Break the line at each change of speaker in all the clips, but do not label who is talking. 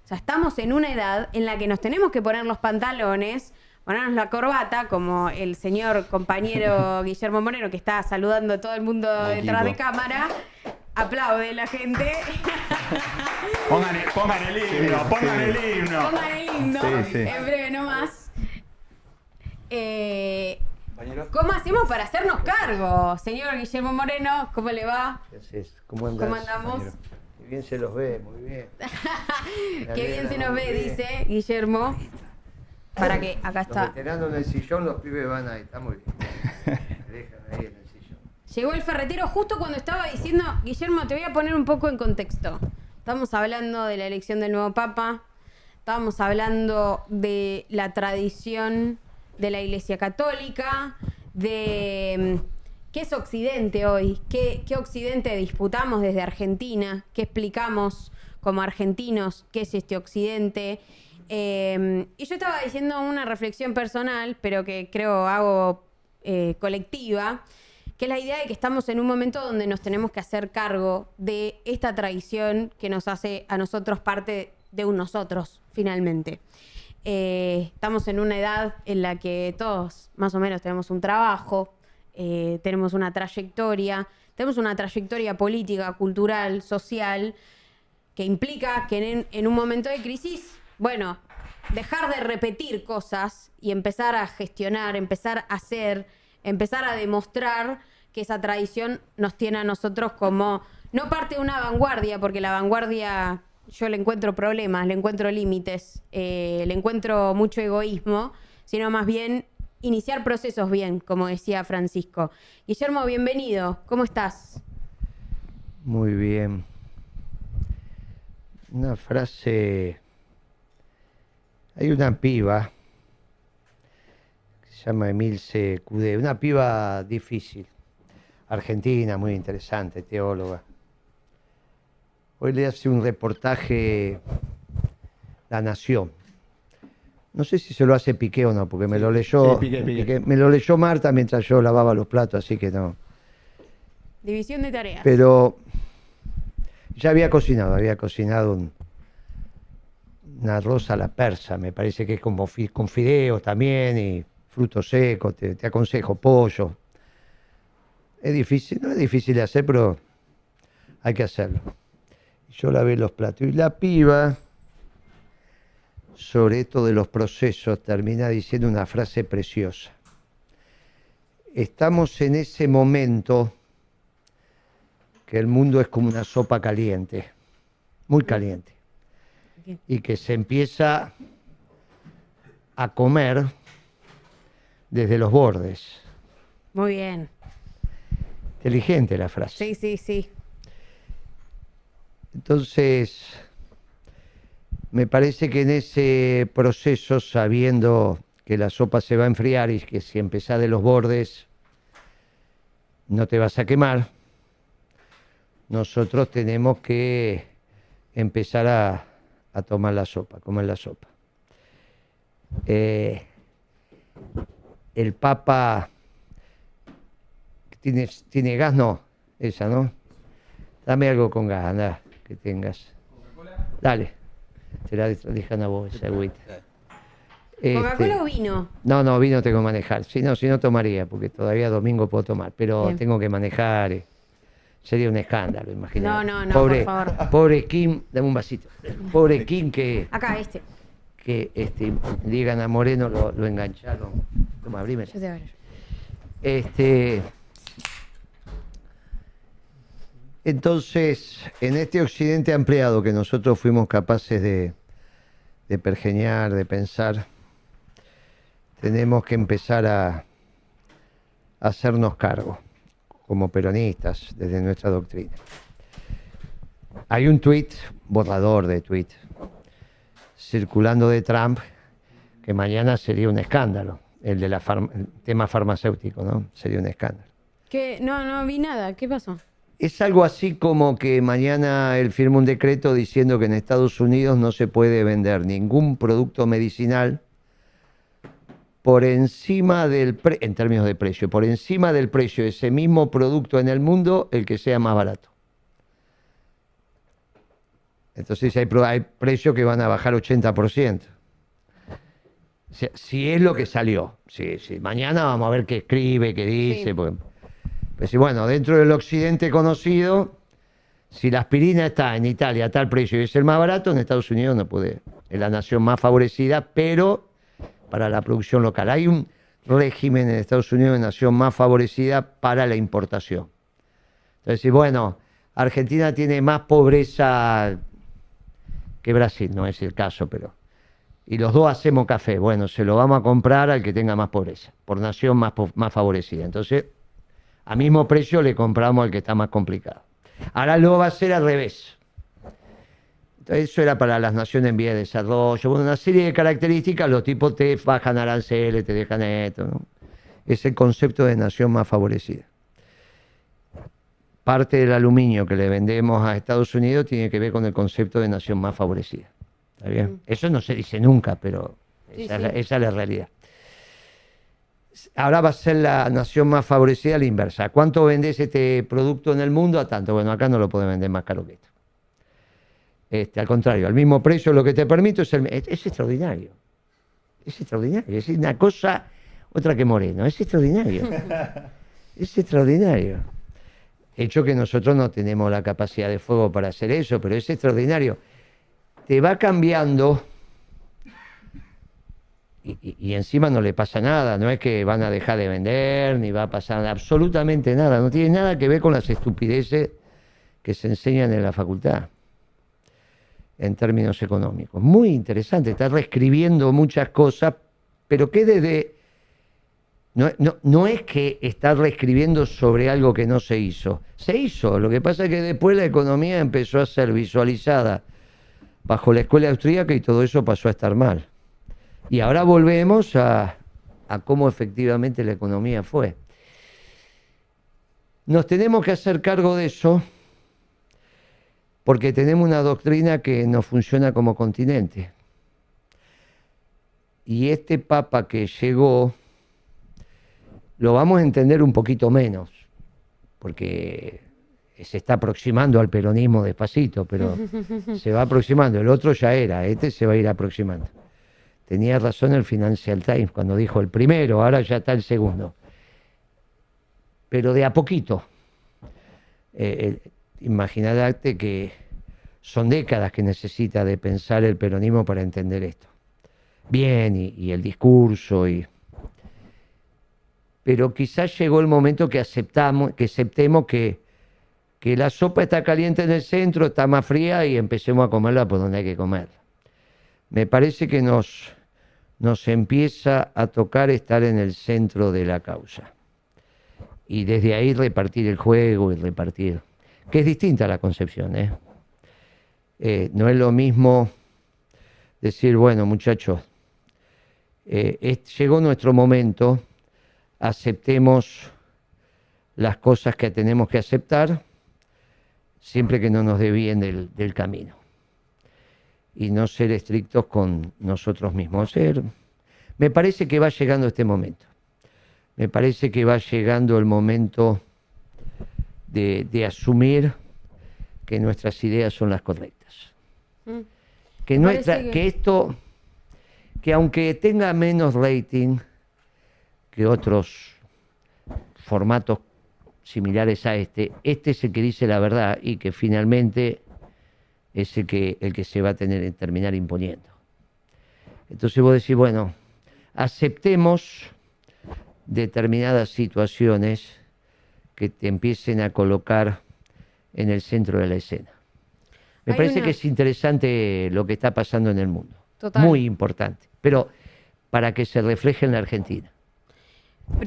O sea, estamos en una edad en la que nos tenemos que poner los pantalones, ponernos la corbata, como el señor compañero Guillermo Moreno, que está saludando a todo el mundo detrás de cámara. Aplaude la gente.
Pongan el himno, pongan el himno.
Pongan el himno, en breve nomás. ¿Cómo hacemos para hacernos cargo? Señor Guillermo Moreno, ¿cómo le va?
¿Cómo andás,
¿Cómo andamos?
compañero? Muy bien se los ve, muy bien.
Qué bien se nos ve, dice Guillermo. Para que acá está.
Los veteranos en el sillón, los pibes van ahí, está muy bien. Me dejan ahí en el sillón.
Llegó el ferretero justo cuando estaba diciendo, Guillermo, te voy a poner un poco en contexto. Estamos hablando de la elección del nuevo Papa, estábamos hablando de la tradición de la Iglesia Católica, de qué es Occidente hoy, qué Occidente disputamos desde Argentina, qué explicamos como argentinos qué es este Occidente. Y yo estaba diciendo una reflexión personal, pero que creo hago colectiva, que es la idea de que estamos en un momento donde nos tenemos que hacer cargo de esta tradición que nos hace a nosotros parte de un nosotros, finalmente. Estamos en una edad en la que todos más o menos tenemos un trabajo, tenemos una trayectoria política, cultural, social, que implica que en un momento de crisis, bueno, dejar de repetir cosas y empezar a gestionar, empezar a hacer, empezar a demostrar que esa tradición nos tiene a nosotros como, no parte de una vanguardia, porque la vanguardia yo le encuentro problemas, le encuentro límites, le encuentro mucho egoísmo, sino más bien iniciar procesos bien, como decía Francisco. Guillermo, bienvenido, ¿cómo estás?
Muy bien. Una frase... Hay una piba que se llama Emilce Cudé, una piba difícil, argentina, muy interesante, teóloga. Hoy le hace un reportaje La Nación. No sé si se lo hace Piqué o no, porque me lo leyó,
Piqué.
me lo leyó Marta mientras yo lavaba los platos, así que no.
División de tareas.
Pero ya había cocinado una arroz a la persa, me parece que es como con fideos también y frutos secos, te aconsejo pollo. Es difícil, no es difícil de hacer, pero hay que hacerlo. Yo lavé los platos y la piba, sobre esto de los procesos, termina diciendo una frase preciosa. Estamos en ese momento que el mundo es como una sopa caliente, muy caliente, y que se empieza a comer desde los bordes.
Muy bien.
Inteligente la frase.
Sí.
Entonces, me parece que en ese proceso, sabiendo que la sopa se va a enfriar y que si empezás de los bordes no te vas a quemar, nosotros tenemos que empezar a tomar la sopa, comer la sopa. El Papa tiene gas, no, esa, ¿no? Dame algo con gas, anda, que tengas. ¿Coca-Cola? Dale, te la dejan a vos esa agüita.
¿Coca-Cola o vino?
No, vino tengo que manejar. Si no tomaría, porque todavía domingo puedo tomar, pero
Bien.
tengo que manejar. Sería un escándalo, imagínate.
No,
Pobre,
por favor.
Pobre Kim, dame un vasito. Pobre Kim
Acá,
que digan a Moreno lo engancharon. Toma, abrímela.
Yo te abro.
Entonces, en este occidente ampliado que nosotros fuimos capaces de pergeñar, de pensar, tenemos que empezar a hacernos cargo, como peronistas, desde nuestra doctrina. Hay un borrador de tuit, circulando de Trump, que mañana sería un escándalo, el tema farmacéutico, ¿no? Sería un escándalo.
¿Qué? No vi nada, ¿qué pasó?
Es algo así como que mañana él firma un decreto diciendo que en Estados Unidos no se puede vender ningún producto medicinal por encima en términos de precio, por encima del precio de ese mismo producto en el mundo, el que sea más barato. Entonces hay precios que van a bajar 80%. Si es lo que salió. Si mañana vamos a ver qué escribe, qué dice.
Sí.
Pues bueno, dentro del occidente conocido, si la aspirina está en Italia a tal precio y es el más barato, en Estados Unidos no puede. Es la nación más favorecida, pero para la producción local. Hay un régimen en Estados Unidos de nación más favorecida para la importación. Entonces, bueno, Argentina tiene más pobreza que Brasil, no es el caso, pero... Y los dos hacemos café. Bueno, se lo vamos a comprar al que tenga más pobreza, por nación más favorecida. Entonces, a mismo precio le compramos al que está más complicado. Ahora lo va a hacer al revés. Entonces, eso era para las naciones en vía de desarrollo. Bueno, una serie de características, los tipos te bajan aranceles, te dejan esto, ¿no? Es el concepto de nación más favorecida. Parte del aluminio que le vendemos a Estados Unidos tiene que ver con el concepto de nación más favorecida. ¿Está bien? Eso no se dice nunca, pero esa es la realidad. Ahora va a ser la nación más favorecida a la inversa. ¿Cuánto vendés este producto en el mundo? A tanto. Bueno, acá no lo pueden vender más caro que esto. Al contrario, al mismo precio lo que te permito es extraordinario. Es extraordinario. Es una cosa, otra que Moreno. Es extraordinario. Es extraordinario. Hecho que nosotros no tenemos la capacidad de fuego para hacer eso, pero es extraordinario. Te va cambiando y encima no le pasa nada, no es que van a dejar de vender, ni va a pasar absolutamente nada, no tiene nada que ver con las estupideces que se enseñan en la facultad, en términos económicos. Muy interesante, está reescribiendo muchas cosas, pero que desde... No es que está reescribiendo sobre algo que no se hizo. Se hizo, lo que pasa es que después la economía empezó a ser visualizada bajo la escuela austríaca y todo eso pasó a estar mal. Y ahora volvemos a cómo efectivamente la economía fue. Nos tenemos que hacer cargo de eso porque tenemos una doctrina que no funciona como continente. Y este Papa que llegó, lo vamos a entender un poquito menos, porque se está aproximando al peronismo despacito, pero se va aproximando. El otro ya era, este se va a ir aproximando. Tenía razón el Financial Times cuando dijo el primero, ahora ya está el segundo. Pero de a poquito. Imagínate que son décadas que necesita de pensar el peronismo para entender esto. Bien, y el discurso, pero quizás llegó el momento que aceptemos que la sopa está caliente en el centro, está más fría y empecemos a comerla por donde hay que comerla. Me parece que nos empieza a tocar estar en el centro de la causa. Y desde ahí repartir el juego y repartir, que es distinta la concepción, no es lo mismo decir, bueno, muchachos, llegó nuestro momento, aceptemos las cosas que tenemos que aceptar, siempre que no nos desvíen del camino. Y no ser estrictos con nosotros mismos. Me parece que va llegando este momento. Me parece que va llegando el momento de asumir que nuestras ideas son las correctas. Que aunque tenga menos rating que otros formatos similares a este es el que dice la verdad y que finalmente es el que se va a terminar imponiendo. Entonces vos decís, bueno, aceptemos determinadas situaciones que te empiecen a colocar en el centro de la escena. Me parece que es interesante lo que está pasando en el mundo.
Total.
Muy importante, pero para que se refleje en la Argentina.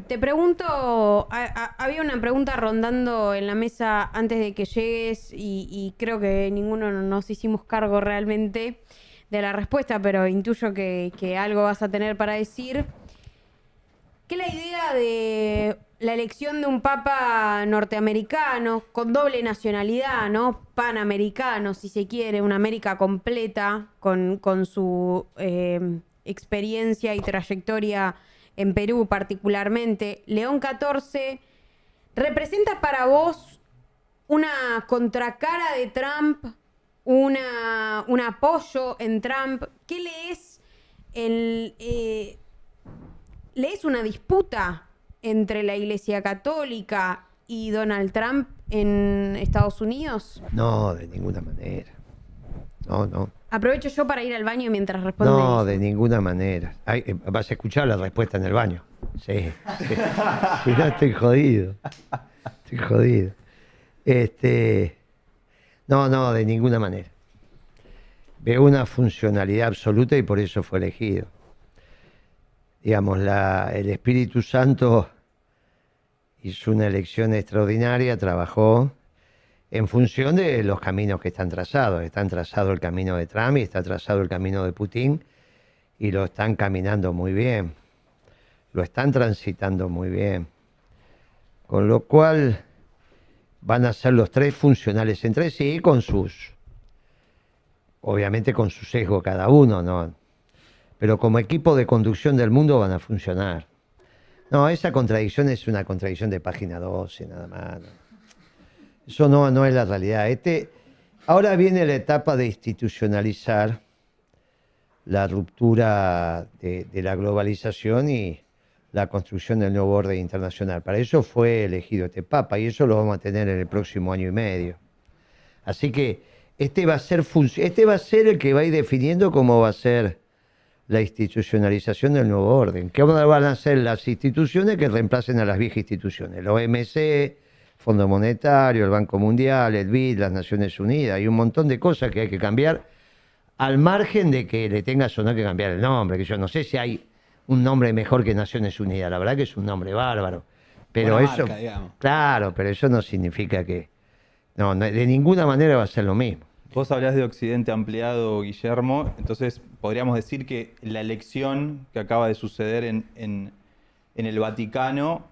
Te pregunto, había una pregunta rondando en la mesa antes de que llegues y creo que ninguno nos hicimos cargo realmente de la respuesta, pero intuyo que algo vas a tener para decir. ¿Qué es la idea de la elección de un papa norteamericano con doble nacionalidad, ¿no? Panamericano, si se quiere, una América completa con su experiencia y trayectoria en Perú particularmente? León XIV, ¿representa para vos una contracara de Trump un apoyo en Trump. ¿Qué lees? ¿Lees una disputa entre la Iglesia Católica y Donald Trump en Estados Unidos?
No, de ninguna manera. No.
Aprovecho yo para ir al baño mientras responde.
No, de ninguna manera. Vas a escuchar la respuesta en el baño. Sí. Si no, estoy jodido. No, de ninguna manera. Veo una funcionalidad absoluta y por eso fue elegido. Digamos, el Espíritu Santo hizo una elección extraordinaria, trabajó en función de los caminos que están trazados. Está trazado el camino de Trump y está trazado el camino de Putin y lo están caminando muy bien, lo están transitando muy bien. Con lo cual van a ser los tres funcionales entre sí, obviamente con su sesgo cada uno, ¿no? Pero como equipo de conducción del mundo van a funcionar. No, esa contradicción es una contradicción de página 12, nada más. ¿No? Eso no es la realidad. Ahora viene la etapa de institucionalizar la ruptura de la globalización y la construcción del nuevo orden internacional. Para eso fue elegido este Papa y eso lo vamos a tener en el próximo año y medio. Así que este va a ser el que va a ir definiendo cómo va a ser la institucionalización del nuevo orden. ¿Qué van a ser las instituciones que reemplacen a las viejas instituciones? La OMC, Fondo Monetario, el Banco Mundial, el BID, las Naciones Unidas. Hay un montón de cosas que hay que cambiar al margen de que le tengas o no que cambiar el nombre. Que yo no sé si hay un nombre mejor que Naciones Unidas. La verdad que es un nombre bárbaro. Pero
buena
eso,
marca, digamos.
claro, pero eso no significa que... No, de ninguna manera va a ser lo mismo.
Vos hablás de Occidente ampliado, Guillermo, entonces podríamos decir que la elección que acaba de suceder en el Vaticano,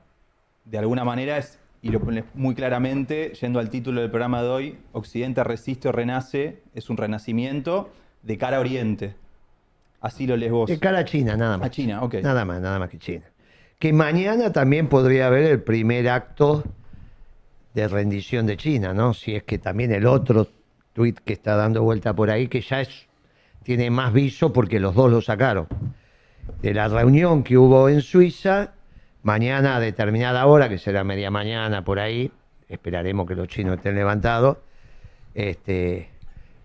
de alguna manera es, y lo pones muy claramente, yendo al título del programa de hoy, Occidente resiste o renace, es un renacimiento de cara a Oriente. Así lo lees vos.
De cara a China, nada más.
A China, ok.
Nada más que China. Que mañana también podría haber el primer acto de rendición de China, ¿no? Si es que también el otro tuit que está dando vuelta por ahí, que ya tiene más viso porque los dos lo sacaron. De la reunión que hubo en Suiza, mañana a determinada hora, que será media mañana por ahí, esperaremos que los chinos estén levantados,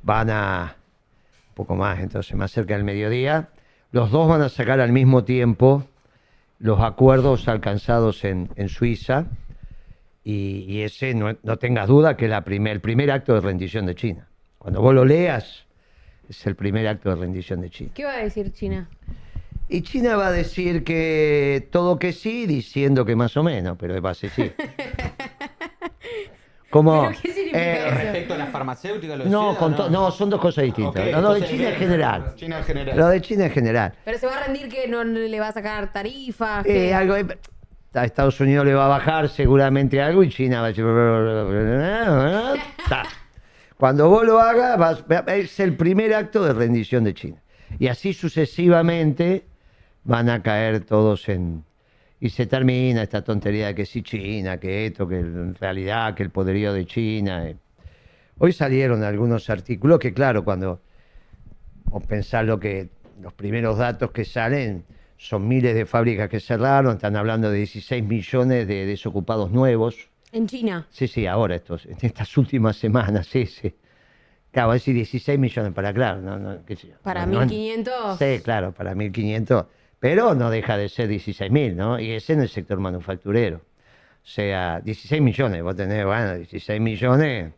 van a, un poco más, entonces más cerca del mediodía, los dos van a sacar al mismo tiempo los acuerdos alcanzados en Suiza, y ese no tengas duda que es el primer acto de rendición de China. Cuando vos lo leas, es el primer acto de rendición de China.
¿Qué va a decir China?
Y China va a decir que todo que sí, diciendo que más o menos, pero va a ser sí. Como,
¿Pero qué significa eso?
Respecto a las farmacéuticas,
no, son dos cosas distintas.
Ok,
Lo de
entonces,
China en general.
China en general.
Lo de China en general.
Pero se va a rendir que no le va a sacar tarifas.
A Estados Unidos le va a bajar seguramente algo y China va a decir... Cuando vos lo hagas, es el primer acto de rendición de China. Y así sucesivamente van a caer todos y se termina esta tontería de que sí China, que esto, que en realidad, que el poderío de China. Hoy salieron algunos artículos que, claro, cuando vos pensás los primeros datos que salen, son miles de fábricas que cerraron, están hablando de 16 millones de desocupados nuevos.
¿En China?
Sí, ahora, en estas últimas semanas, sí. Claro, es decir, 16 millones para, claro, qué sé yo.
¿Para 1.500?
Sí, claro, para 1.500, pero no deja de ser 16.000, ¿no? Y ese en el sector manufacturero. O sea, 16 millones, vos tenés, 16 millones,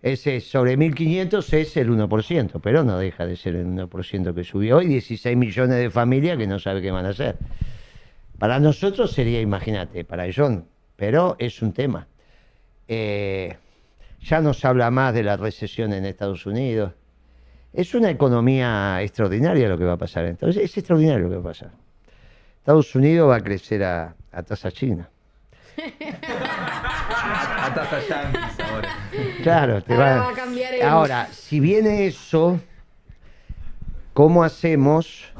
ese sobre 1.500 es el 1%, pero no deja de ser el 1% que subió hoy, 16 millones de familias que no sabe qué van a hacer. Para nosotros sería, imagínate, para ellos, pero es un tema. Ya no se habla más de la recesión en Estados Unidos. Es una economía extraordinaria lo que va a pasar. Entonces, es extraordinario lo que va a pasar. Estados Unidos va a crecer a tasa china.
A tasa yanquis ahora.
Claro,
Ahora va a cambiar el...
Ahora, si viene eso, ¿cómo hacemos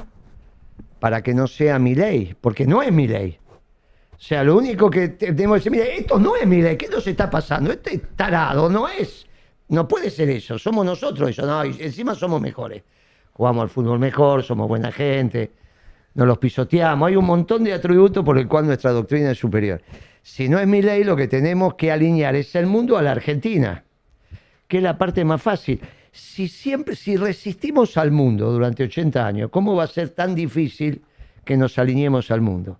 para que no sea Milei? Porque no es Milei. O sea, lo único que tenemos que decir, mire, esto no es Milei, ¿qué nos está pasando? Este tarado no es No puede ser eso, somos nosotros eso. No, y encima somos mejores. Jugamos al fútbol mejor, somos buena gente, nos los pisoteamos. Hay un montón de atributos por el cual nuestra doctrina es superior. Si no es Milei, lo que tenemos que alinear es el mundo a la Argentina, que es la parte más fácil. Si resistimos al mundo durante 80 años, ¿cómo va a ser tan difícil que nos alineemos al mundo?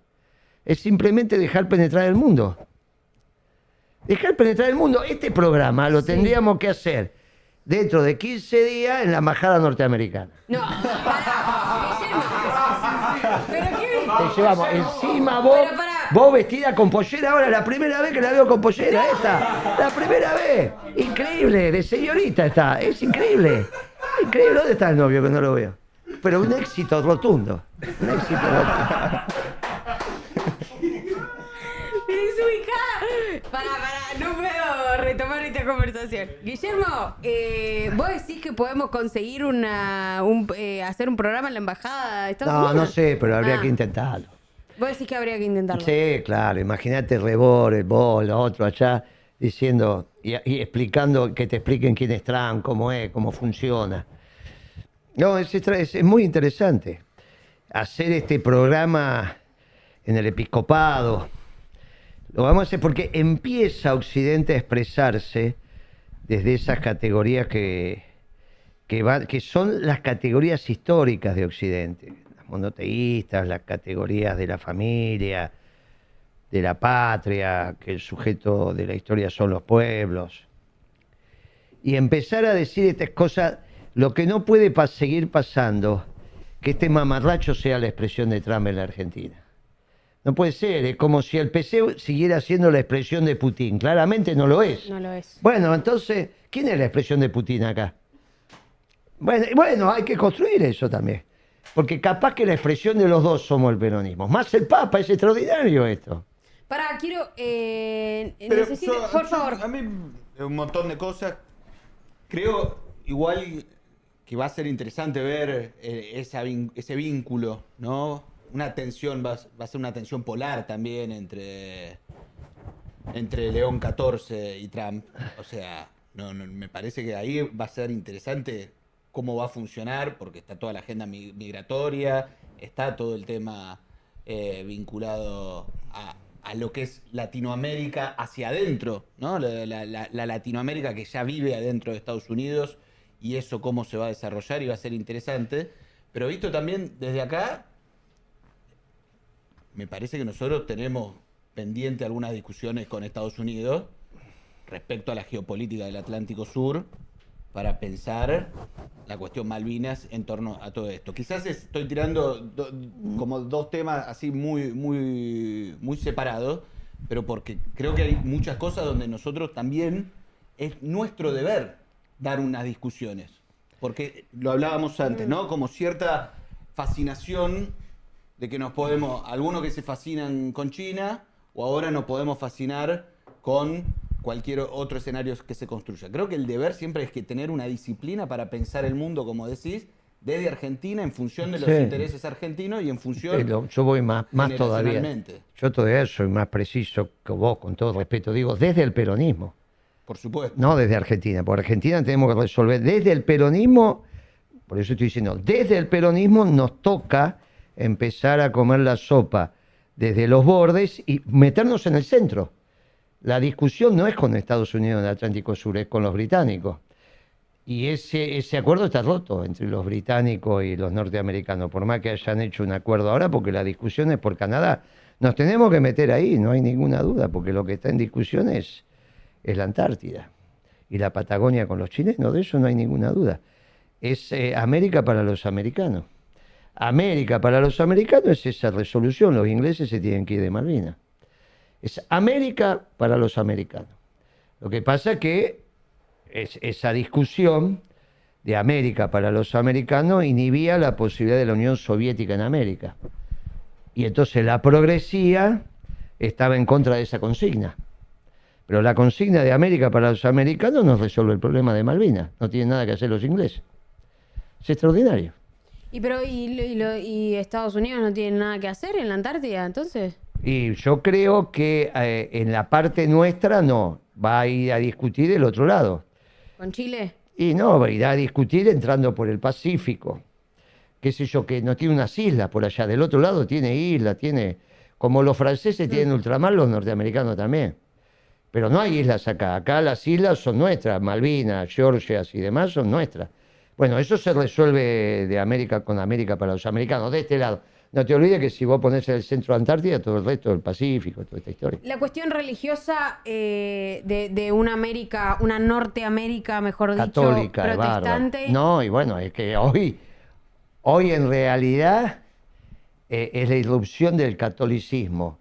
Es simplemente dejar penetrar el mundo. Dejar penetrar el mundo. Este programa lo tendríamos que hacer dentro de 15 días en la embajada norteamericana.
No, pará, Guillermo. ¿Pero qué?
Te llevamos encima vos,
Pero pará.
vos vestida con pollera ahora, la primera vez que la veo con pollera, esta. La primera vez. Increíble, de señorita está, es increíble. Increíble, ¿dónde está el novio que no lo veo? Pero un éxito rotundo. Un éxito rotundo.
Desubicada. Pará, no puedo retomar esta conversación. Guillermo, vos decís que podemos conseguir hacer un programa en la embajada de Estados Unidos.
No sé, pero habría que intentarlo.
Vos decís que habría que intentarlo.
Sí, claro, imagínate Rebor, el Bol, lo otro allá, diciendo y explicando, que te expliquen quién es Trump, cómo es, cómo funciona. No, es muy interesante hacer este programa en el episcopado. Lo vamos a hacer porque empieza Occidente a expresarse desde esas categorías que son las categorías históricas de Occidente. Las monoteístas, las categorías de la familia, de la patria, que el sujeto de la historia son los pueblos. Y empezar a decir estas cosas, lo que no puede seguir pasando, que este mamarracho sea la expresión de Trump en la Argentina. No puede ser, es como si el PC siguiera siendo la expresión de Putin. Claramente no lo es.
No lo es.
Bueno, entonces, ¿quién es la expresión de Putin acá? Bueno, hay que construir eso también. Porque capaz que la expresión de los dos somos el peronismo. Más el Papa, es extraordinario esto.
Pará, quiero...
Pero
por favor.
A mí un montón de cosas. Creo igual que va a ser interesante ver ese vínculo, ¿no? Una tensión, va a ser una tensión polar también entre León XIV y Trump. O sea, no, me parece que ahí va a ser interesante cómo va a funcionar, porque está toda la agenda migratoria, está todo el tema vinculado a lo que es Latinoamérica hacia adentro, ¿no? La Latinoamérica que ya vive adentro de Estados Unidos, y eso cómo se va a desarrollar, y va a ser interesante. Pero visto también desde acá, me parece que nosotros tenemos pendiente algunas discusiones con Estados Unidos respecto a la geopolítica del Atlántico Sur, para pensar la cuestión Malvinas en torno a todo esto. Quizás estoy tirando como dos temas así muy separados, pero porque creo que hay muchas cosas donde nosotros también es nuestro deber dar unas discusiones. Porque lo hablábamos antes, ¿no? Como cierta fascinación de que nos podemos, algunos que se fascinan con China, o ahora nos podemos fascinar con cualquier otro escenario que se construya. Creo que el deber siempre es que tener una disciplina para pensar el mundo, como decís, desde Argentina, en función de los intereses argentinos y en función...
Yo voy más todavía. Yo todavía soy más preciso que vos, con todo respeto. Digo, desde el peronismo.
Por supuesto.
No desde Argentina. Por Argentina tenemos que resolver desde el peronismo. Por eso estoy diciendo, desde el peronismo nos toca empezar a comer la sopa desde los bordes y meternos en el centro. La discusión no es con Estados Unidos en el Atlántico Sur, es con los británicos. Y ese acuerdo está roto entre los británicos y los norteamericanos, por más que hayan hecho un acuerdo ahora, porque la discusión es por Canadá. Nos tenemos que meter ahí, no hay ninguna duda, porque lo que está en discusión es la Antártida. Y la Patagonia con los chilenos, de eso no hay ninguna duda. Es América para los americanos. América para los americanos es esa resolución, los ingleses se tienen que ir de Malvinas. Es América para los americanos. Lo que pasa es que esa discusión de América para los americanos inhibía la posibilidad de la Unión Soviética en América. Y entonces la progresía estaba en contra de esa consigna. Pero la consigna de América para los americanos no resuelve el problema de Malvinas. No tienen nada que hacer los ingleses. Es extraordinario.
¿Y Estados Unidos no tiene nada que hacer en la Antártida, entonces?
Y yo creo que en la parte nuestra no, va a ir a discutir el otro lado.
¿Con Chile?
Y no, ir a discutir entrando por el Pacífico. Qué sé yo, que no tiene unas islas por allá. Del otro lado tiene islas, tiene... Como los franceses tienen ultramar, los norteamericanos también. Pero no hay islas acá. Acá las islas son nuestras. Malvinas, Georgias y demás son nuestras. Bueno, eso se resuelve de América con América para los americanos, de este lado. No te olvides que si vos pones el centro de Antártida, todo el resto del Pacífico, toda esta historia.
La cuestión religiosa de una América, una Norteamérica, mejor dicho,
Católica,
protestante.
bárbaro. No, y bueno, es que hoy en realidad es la irrupción del catolicismo,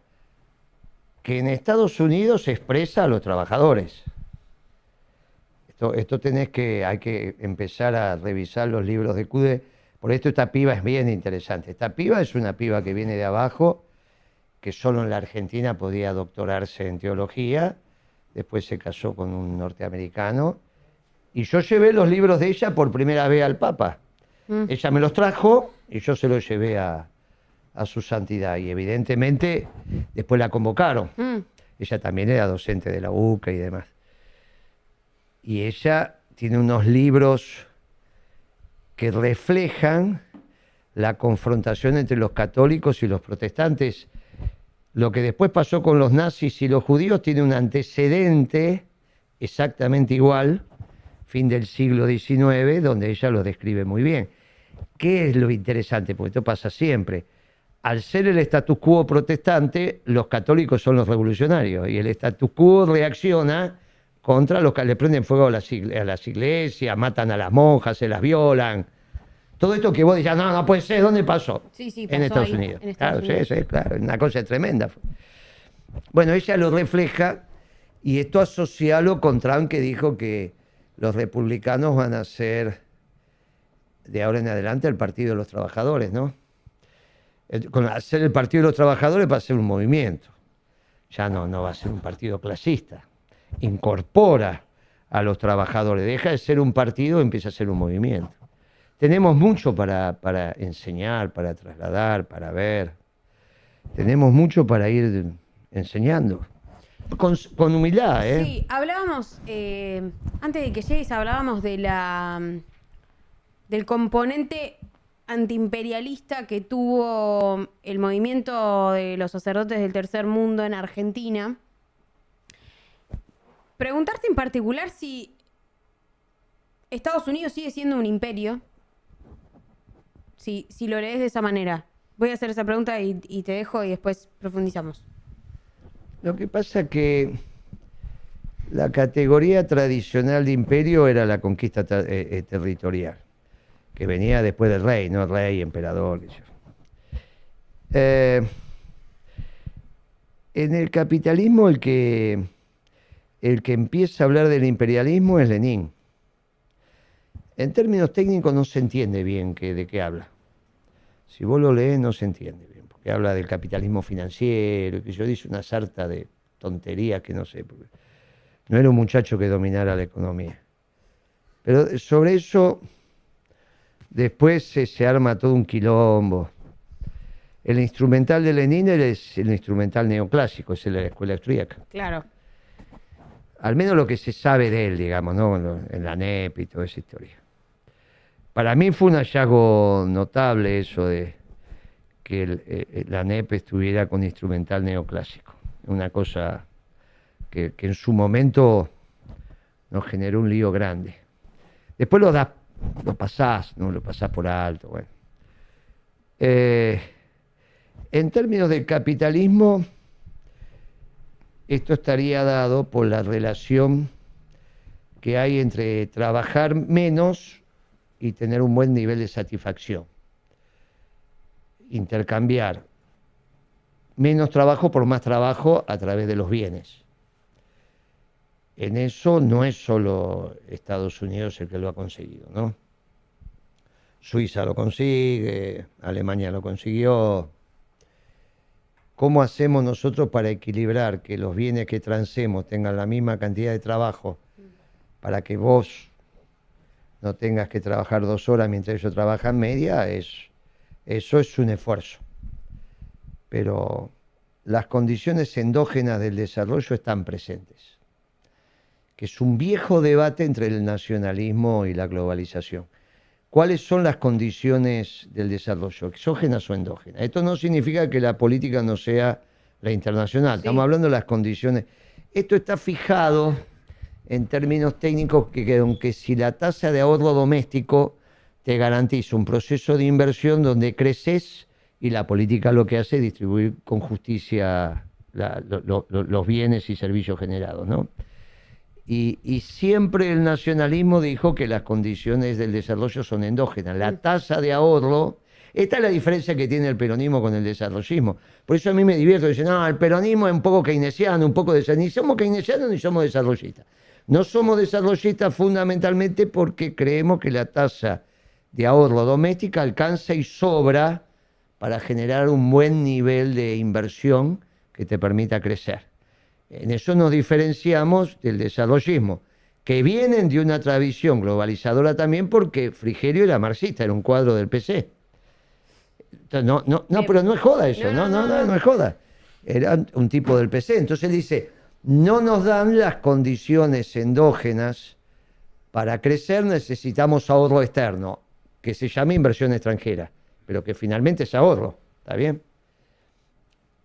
que en Estados Unidos expresa a los trabajadores. Esto hay que empezar a revisar los libros de Cude. Por esto esta piba es bien interesante. Esta piba es una piba que viene de abajo, que solo en la Argentina podía doctorarse en teología, después se casó con un norteamericano, y yo llevé los libros de ella por primera vez al Papa. Ella me los trajo y yo se los llevé a su santidad, y evidentemente después la convocaron. Ella también era docente de la UCA y demás. Y ella tiene unos libros que reflejan la confrontación entre los católicos y los protestantes. Lo que después pasó con los nazis y los judíos tiene un antecedente exactamente igual, fin del siglo XIX, donde ella lo describe muy bien. ¿Qué es lo interesante? Porque esto pasa siempre. Al ser el status quo protestante, los católicos son los revolucionarios, y el status quo reacciona contra los que le prenden fuego a las iglesias, matan a las monjas, se las violan. Todo esto que vos decías, no puede ser, ¿dónde pasó?
Sí, pasó
en Estados
ahí,
Unidos.
en Estados Unidos.
Sí, claro, una cosa tremenda. Bueno, ella lo refleja, y esto asocialo con Trump, que dijo que los republicanos van a ser, de ahora en adelante, el Partido de los Trabajadores, ¿no? Con hacer el Partido de los Trabajadores va a ser un movimiento. Ya no va a ser un partido clasista. Incorpora a los trabajadores, deja de ser un partido y empieza a ser un movimiento. Tenemos mucho para enseñar, para trasladar, para ver. Tenemos mucho para ir enseñando. Con humildad, ¿eh?
Sí, hablábamos, antes de que llegues, hablábamos de del componente antiimperialista que tuvo el movimiento de los sacerdotes del tercer mundo en Argentina. Preguntarte en particular si Estados Unidos sigue siendo un imperio, si lo lees de esa manera. Voy a hacer esa pregunta y te dejo y después profundizamos.
Lo que pasa que la categoría tradicional de imperio era la conquista territorial, que venía después del rey, no rey, emperador. En el capitalismo el que empieza a hablar del imperialismo es Lenin. En términos técnicos no se entiende bien de qué habla. Si vos lo lees no se entiende bien, porque habla del capitalismo financiero, que yo dice una sarta de tonterías que no sé, porque no era un muchacho que dominara la economía. Pero sobre eso después se arma todo un quilombo. El instrumental de Lenin es el instrumental neoclásico, es la escuela austríaca.
Claro.
Al menos lo que se sabe de él, digamos, ¿no? En la NEP y toda esa historia. Para mí fue un hallazgo notable eso de que la NEP estuviera con instrumental neoclásico. Una cosa que en su momento nos generó un lío grande. Después lo pasás, ¿no? Lo pasás por alto, bueno. En términos de capitalismo, esto estaría dado por la relación que hay entre trabajar menos y tener un buen nivel de satisfacción. Intercambiar menos trabajo por más trabajo a través de los bienes. En eso no es solo Estados Unidos el que lo ha conseguido, ¿no? Suiza lo consigue, Alemania lo consiguió. ¿Cómo hacemos nosotros para equilibrar que los bienes que transemos tengan la misma cantidad de trabajo para que vos no tengas que trabajar 2 horas mientras ellos trabajan media? Eso es un esfuerzo. Pero las condiciones endógenas del desarrollo están presentes. que es un viejo debate entre el nacionalismo y la globalización. ¿Cuáles son las condiciones del desarrollo, exógenas o endógenas? Esto no significa que la política no sea la internacional,
Sí.
estamos hablando de las condiciones. Esto está fijado en términos técnicos que aunque si la tasa de ahorro doméstico te garantiza un proceso de inversión donde creces y la política lo que hace es distribuir con justicia los bienes y servicios generados, ¿no? Y siempre el nacionalismo dijo que las condiciones del desarrollo son endógenas. La tasa de ahorro, esta es la diferencia que tiene el peronismo con el desarrollismo. Por eso a mí me divierto, dicen, no, el peronismo es un poco keynesiano, un poco ni somos keynesianos ni somos desarrollistas. No somos desarrollistas fundamentalmente porque creemos que la tasa de ahorro doméstica alcanza y sobra para generar un buen nivel de inversión que te permita crecer. En eso nos diferenciamos del desarrollismo, que vienen de una tradición globalizadora también porque Frigerio era marxista, era un cuadro del PC. Entonces, no, pero no es joda eso, no es joda. Era un tipo del PC. Entonces dice, no nos dan las condiciones endógenas para crecer, necesitamos ahorro externo, que se llama inversión extranjera, pero que finalmente es ahorro, ¿está bien?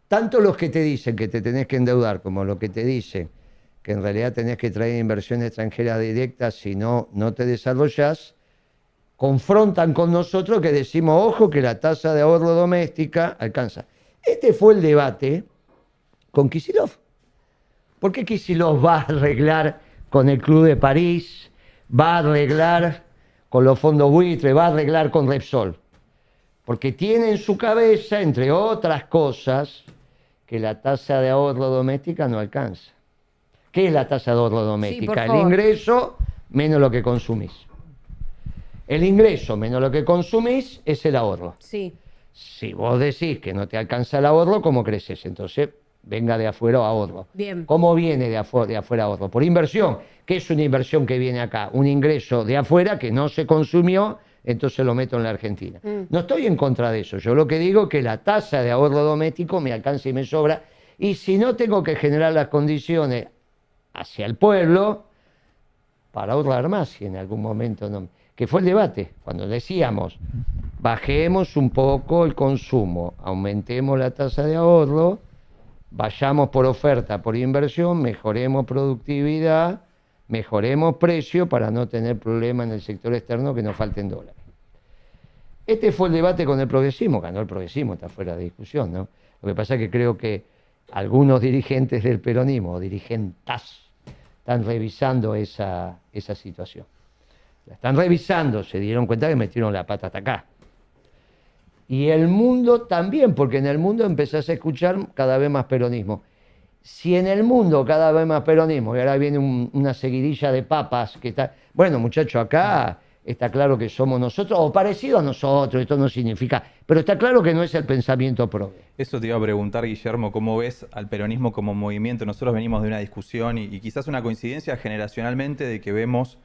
Tanto los que te dicen que te tenés que endeudar como los que te dicen que en realidad tenés que traer inversión extranjera directa si no te desarrollás, confrontan con nosotros que decimos, ojo, que la tasa de ahorro doméstica alcanza. Este fue el debate con Kicillof. ¿Por qué Kicillof va a arreglar con el Club de París, va a arreglar con los fondos buitre, va a arreglar con Repsol? Porque tiene en su cabeza, entre otras cosas, que la tasa de ahorro doméstica no alcanza. ¿Qué es la tasa de ahorro doméstica?
Sí,
el ingreso menos lo que consumís. El ingreso menos lo que consumís es el ahorro.
Sí.
Si vos decís que no te alcanza el ahorro, ¿cómo creces? Entonces, venga de afuera ahorro.
Bien.
¿Cómo viene de afuera ahorro? Por inversión. ¿Qué es una inversión que viene acá? Un ingreso de afuera que no se consumió, entonces lo meto en la Argentina. No estoy en contra de eso. Yo lo que digo es que la tasa de ahorro doméstico me alcanza y me sobra. Y si no tengo que generar las condiciones hacia el pueblo para ahorrar más, si en algún momento no... Que fue el debate, cuando decíamos, bajemos un poco el consumo, aumentemos la tasa de ahorro, vayamos por oferta, por inversión, mejoremos productividad, mejoremos precio para no tener problemas en el sector externo que nos falten dólares. Este fue el debate con el progresismo, ganó el progresismo, está fuera de discusión, ¿no? Lo que pasa es que creo que algunos dirigentes del peronismo, o dirigentas, están revisando esa situación. La están revisando, se dieron cuenta que metieron la pata hasta acá. Y el mundo también, porque en el mundo empezás a escuchar cada vez más peronismo. Si en el mundo cada vez más peronismo, y ahora viene una seguidilla de papas que está... Bueno, muchachos, acá está claro que somos nosotros, o parecido a nosotros, esto no significa... Pero está claro que no es el pensamiento progre.
Eso te iba a preguntar, Guillermo, ¿cómo ves al peronismo como movimiento? Nosotros venimos de una discusión y quizás una coincidencia generacionalmente de que vemos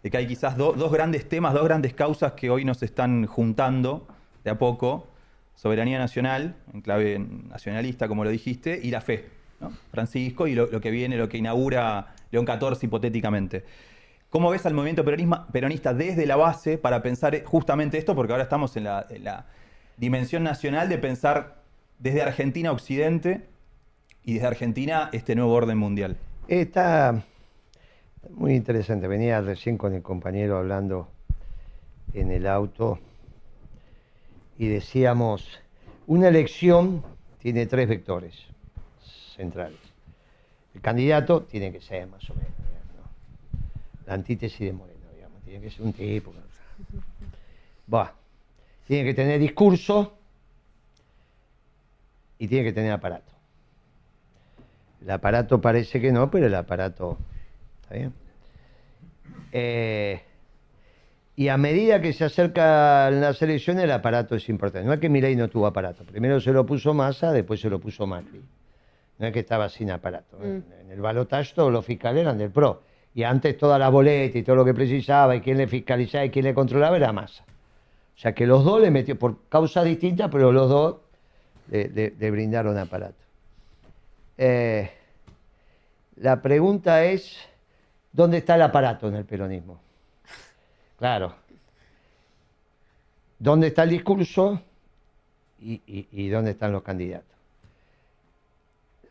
de que hay quizás dos grandes temas, dos grandes causas que hoy nos están juntando de a poco. Soberanía nacional, en clave nacionalista, como lo dijiste, y la fe, ¿no? Francisco, y lo que viene, lo que inaugura León XIV hipotéticamente. ¿Cómo ves al movimiento peronista desde la base para pensar justamente esto? Porque ahora estamos en la dimensión nacional de pensar desde Argentina a Occidente y desde Argentina este nuevo orden mundial.
Está muy interesante. Venía recién con el compañero hablando en el auto y decíamos, una elección tiene 3 vectores centrales. El candidato tiene que ser más o menos, ¿no? La antítesis de Moreno, digamos, tiene que ser un tipo. Tiene que tener discurso y tiene que tener aparato. El aparato parece que no, pero el aparato está bien. Y a medida que se acercan las elecciones, el aparato es importante. No es que Milei no tuvo aparato. Primero se lo puso Massa, después se lo puso Macri. No es que estaba sin aparato. En el balotaje todos los fiscales eran del PRO. Y antes toda la boleta y todo lo que precisaba, y quién le fiscalizaba y quién le controlaba era Massa. O sea que los dos le metió, por causas distintas, pero los dos le brindaron aparato. La pregunta es, ¿Dónde está el aparato en el peronismo? Claro. ¿Dónde está el discurso y dónde están los candidatos?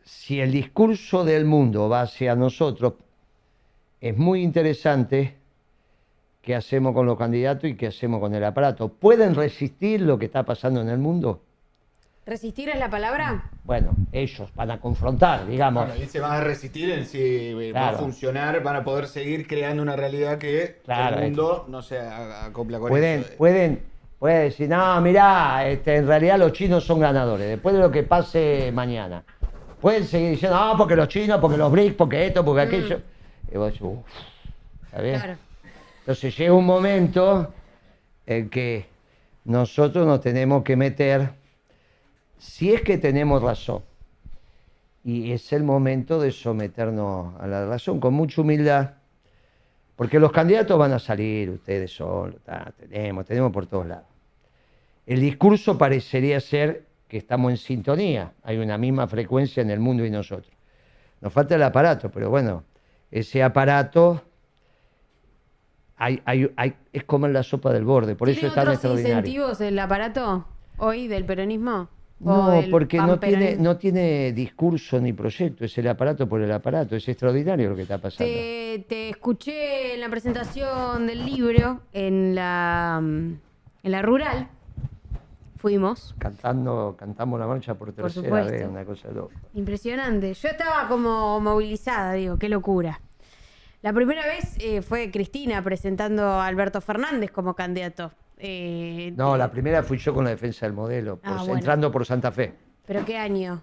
Si el discurso del mundo va hacia nosotros, es muy interesante qué hacemos con los candidatos y qué hacemos con el aparato. ¿Pueden resistir lo que está pasando en el mundo?
¿Resistir es la palabra?
Bueno, ellos van a confrontar, digamos.
Bueno, y se van a resistir en si va a
Claro.
funcionar, van a poder seguir creando una realidad que
Claro,
el mundo no se acopla con
Pueden
eso.
decir, no, mirá, en realidad los chinos son ganadores, después de lo que pase mañana. Pueden seguir diciendo, no, porque los chinos, porque los BRICS, porque esto, porque aquello. Y vos decís, uff, ¿está bien?
Claro.
Entonces llega un momento en que nosotros nos tenemos que meter, si es que tenemos razón, y es el momento de someternos a la razón con mucha humildad, porque los candidatos van a salir, ustedes solos, tenemos por todos lados. El discurso parecería ser que estamos en sintonía, hay una misma frecuencia en el mundo y nosotros. Nos falta el aparato, pero bueno, ese aparato es comer la sopa del borde, por eso
¿Tiene
es tan
otros
extraordinario.
incentivos el aparato hoy del peronismo? ¿O
No,
del
porque
panperonismo?
no tiene discurso ni proyecto, es el aparato por el aparato, es extraordinario lo que está pasando.
Te escuché en la presentación del libro en la rural. Fuimos.
Cantamos la marcha por tercera vez, una cosa loca.
Impresionante. Yo estaba como movilizada, digo, qué locura. La primera vez fue Cristina presentando a Alberto Fernández como candidato.
No, la primera fui yo con la defensa del modelo,
bueno.
entrando por Santa Fe.
¿Pero qué año?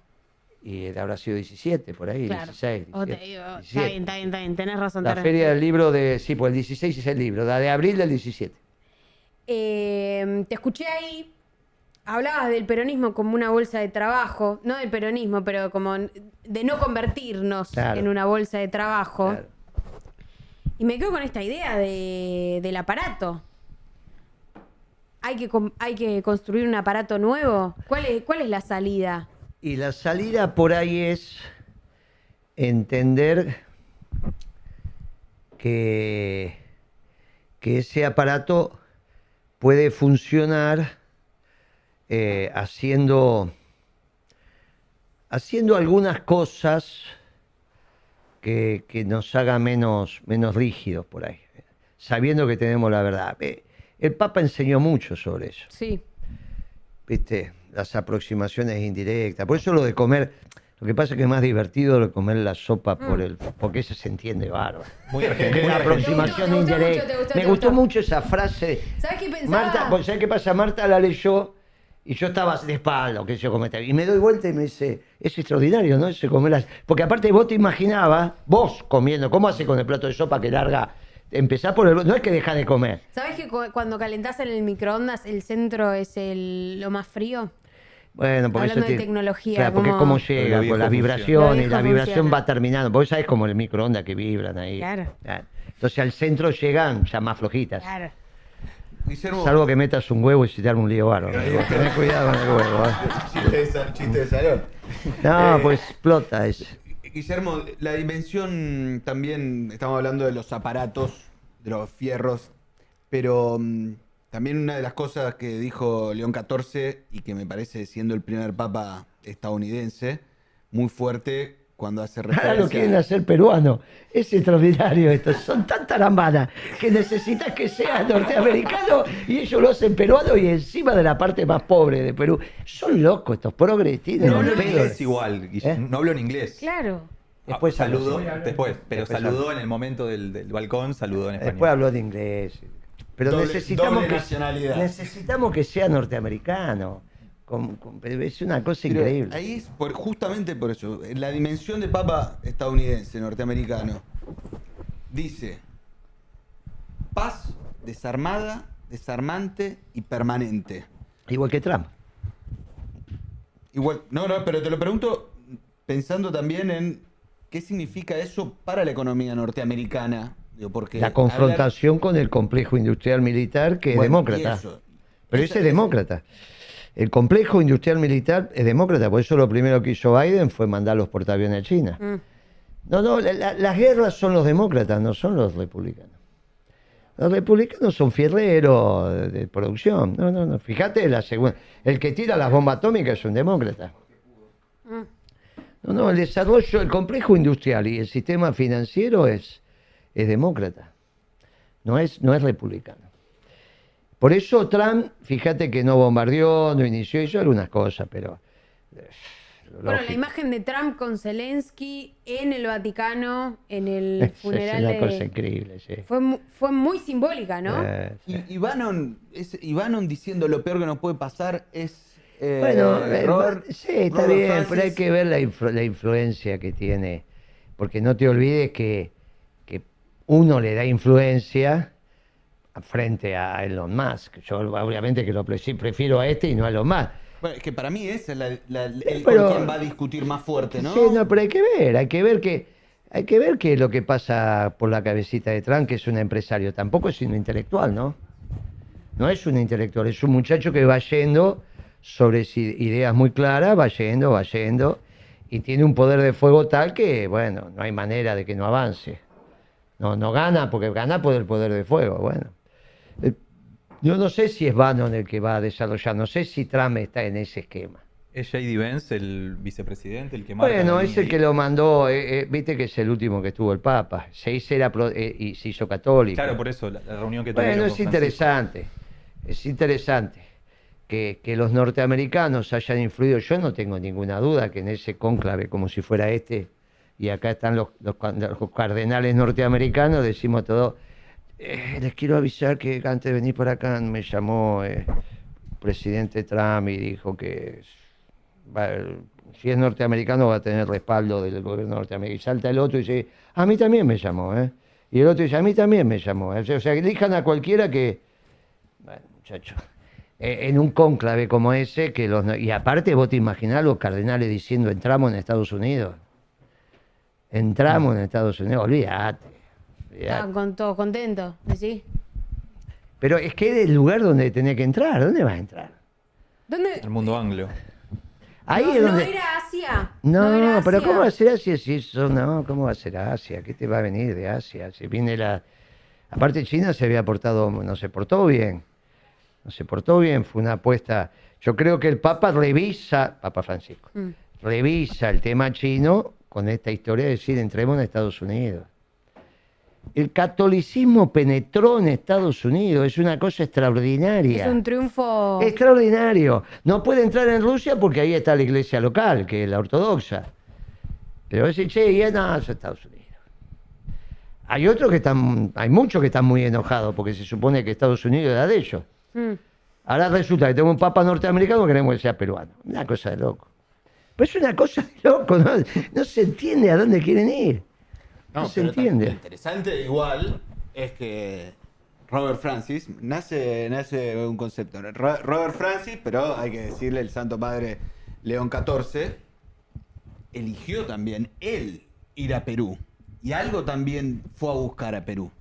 Y habrá sido 17, por ahí,
Claro.
16,
O
17,
está
17.
bien, está bien, está bien. Tenés razón.
La
tenés
feria
razón.
del libro sí, pues el 16 es el libro, la de abril del 17.
Te escuché ahí, hablabas del peronismo como una bolsa de trabajo, no del peronismo, pero como de no convertirnos
Claro.
en una bolsa de trabajo.
Claro.
Y me quedo con esta idea del aparato. Hay que construir un aparato nuevo. ¿Cuál es la salida?
Y la salida por ahí es entender que ese aparato puede funcionar haciendo algunas cosas que nos haga menos rígidos por ahí, sabiendo que tenemos la verdad. El Papa enseñó mucho sobre eso.
Sí.
¿Viste? Las aproximaciones indirectas. Por eso lo de comer, lo que pasa es que es más divertido lo de comer la sopa porque ese se entiende bárbaro.
Muy argentino.
Que la
muy
aproximación
¿Te gustó mucho?
indirecta.
¿Te gustó?
Me
¿Te
gustó
gustó?
mucho esa frase.
¿Sabes qué pensaba?
Marta, pues, ¿sabes qué pasa? Marta la leyó y yo estaba de espalda, que yo comenté. Y me doy vuelta y me dice, es extraordinario, ¿no? Ese comer las... Porque aparte vos te imaginabas, vos comiendo, ¿cómo hace con el plato de sopa que larga? Empezás por el... No es que deja de comer.
¿Sabes que cuando calentás en el microondas el centro es lo más frío?
Bueno, porque
Hablando
eso
de tecnología,
claro, porque
como-
cómo
Lo
llega,
viejo
con las
funciona.
vibraciones,
Lo viejo
la vibración
funciona.
va terminando. Vos sabés como el microondas que vibran ahí.
Claro.
Entonces al centro llegan ya más flojitas.
Claro.
Guillermo,
Salvo que metas un huevo y se te arma un lío bárbaro. Tenés cuidado con el huevo.
chiste de salón.
No, pues explota eso.
Guillermo, la dimensión también, estamos hablando de los aparatos, de los fierros, pero también una de las cosas que dijo León XIV y que me parece siendo el primer papa estadounidense, muy fuerte cuando hace
Ahora
referencia...
lo quieren hacer peruano. Es extraordinario esto. Son tan tarambanas que necesitas que sea norteamericano y ellos lo hacen peruano y encima de la parte más pobre de Perú. Son locos estos progres. Tienen
No
un
hablo en
pedo.
inglés igual, Guillermo. No hablo en inglés.
Claro.
Después
saludó,
habló.
después, pero
Después
saludó en el momento del balcón, saludó en español.
Después habló de inglés. Pero
Doble
necesitamos
nacionalidad.
que sea norteamericano. Es una cosa
Pero
increíble.
ahí es justamente por eso, la dimensión de papa estadounidense, norteamericano, dice paz desarmada, desarmante y permanente.
Igual que Trump.
Igual, no, pero te lo pregunto pensando también en qué significa eso para la economía norteamericana. Digo, porque
La confrontación con el complejo industrial militar que es
Bueno,
demócrata.
y eso.
Pero ese es demócrata. El complejo industrial militar es demócrata, por eso lo primero que hizo Biden fue mandar los portaaviones a China. No, las guerras son los demócratas, no son los republicanos. Los republicanos son fierreros de producción. No. Fíjate, el que tira las bombas atómicas es un demócrata. El desarrollo, el complejo industrial y el sistema financiero es demócrata. No es republicano. Por eso Trump, fíjate que no bombardeó, no inició, hizo algunas cosas, pero...
Bueno, la imagen de Trump con Zelensky en el Vaticano, en el funeral
es una cosa increíble, sí.
Fue muy simbólica, ¿no?
Sí.
Y Bannon diciendo lo peor que nos puede pasar es...
sí, está
Robert
bien,
Francis.
pero hay que ver la influencia que tiene, porque no te olvides que uno le da influencia frente a Elon Musk. Yo obviamente que lo prefiero a este y no a Elon Musk.
Bueno, es que para mí esa es
pero-
con quien va a discutir más fuerte, ¿no?
Sí, pero hay que ver que lo que pasa por la cabecita de Trump, que es un empresario, tampoco es un intelectual, ¿no? No es un intelectual, es un muchacho que va yendo sobre ideas muy claras, va yendo, y tiene un poder de fuego tal que, bueno, no hay manera de que no avance. No gana, porque gana por el poder de fuego, bueno. Yo no sé si es Bannon el que va a desarrollar, no sé si Trump está en ese esquema.
¿Es J.D. Vance, el vicepresidente, el que marca
Bueno,
la
es el
línea
que
ahí?
lo mandó, viste que es el último que estuvo el Papa, y se hizo católico.
Claro, por eso, la reunión que
Bueno,
tuvieron
es
con Francisco.
interesante que los norteamericanos hayan influido. Yo no tengo ninguna duda que en ese cónclave, como si fuera este, y acá están los cardenales norteamericanos, decimos todo, les quiero avisar que antes de venir por acá me llamó el presidente Trump y dijo que si es norteamericano va a tener respaldo del gobierno norteamericano. Y salta el otro y dice, a mí también me llamó, ¿eh? Y el otro dice, a mí también me llamó. O sea, elijan a cualquiera que... Bueno, muchachos, en un cónclave como ese, y aparte vos te imaginás los cardenales diciendo, entramos en Estados Unidos. Entramos en Estados Unidos, olvídate.
Estaban todos contentos, ¿sí?
Pero es que es el lugar donde tenés que entrar. ¿Dónde vas a entrar?
¿Dónde?
El mundo anglo.
Ahí
no,
es donde...
no era Asia.
No,
era
pero
Asia.
¿cómo va a ser Asia si eso no? ¿Cómo va a ser Asia? ¿Qué te va a venir de Asia? Si viene Aparte China se había portado, no se portó bien. No se portó bien, fue una apuesta. Yo creo que el Papa Papa Francisco, revisa el tema chino con esta historia de decir, entremos en Estados Unidos. El catolicismo penetró en Estados Unidos, es una cosa extraordinaria.
Es un triunfo.
Extraordinario. No puede entrar en Rusia porque ahí está la iglesia local, que es la ortodoxa. Pero decir, che, ya no, es Estados Unidos. Hay muchos que están muy enojados porque se supone que Estados Unidos era de ellos. Ahora resulta que tengo un papa norteamericano que queremos que sea peruano. Una cosa de loco. Pero es una cosa de loco, no se entiende a dónde quieren ir. No se entiende.
Lo interesante igual es que Robert Francis nace un concepto. Robert Francis, pero hay que decirle el Santo Padre León XIV, eligió también él ir a Perú. Y algo también fue a buscar a Perú.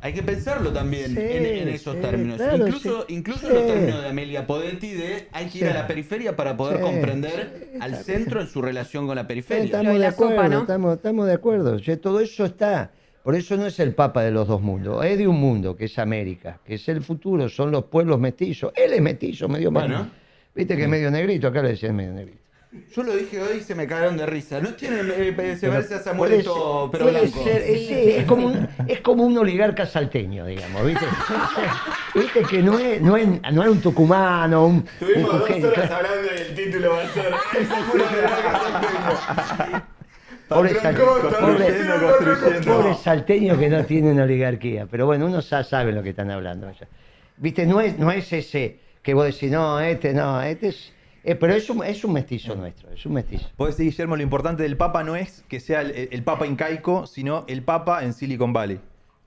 Hay que pensarlo también
Sí,
en esos
sí,
términos.
claro,
incluso
sí.
incluso
Sí.
los términos de Amelia Podenti de hay que ir
Sí.
a la periferia para poder
Sí,
comprender
sí,
al
está
centro en su relación con la periferia.
Lo
Estamos
de
de
la sopa,
acuerdo,
¿no?
estamos de acuerdo. Todo eso está. Por eso no es el Papa de los dos mundos, es de un mundo, que es América, que es el futuro, son los pueblos mestizos. Él es mestizo, medio
Bueno.
Viste que es medio negrito, acá le decían medio negrito.
Yo lo dije hoy y se me cagaron de risa. No tiene se
Pero
parece a Samuelito, pero
puede
blanco.
ser, sí, es como un oligarca salteño, digamos, ¿viste? Viste que no es un tucumano, un genio, claro.
hablando del título va a ser.
Pobre salteño que no tiene una oligarquía. Pero bueno, uno ya sabe lo que están hablando allá. Viste, no es ese que vos decís, no, este es... pero es un mestizo nuestro, es un mestizo.
Podés decir, Guillermo, lo importante del Papa no es que sea el Papa incaico, sino el Papa en Silicon Valley.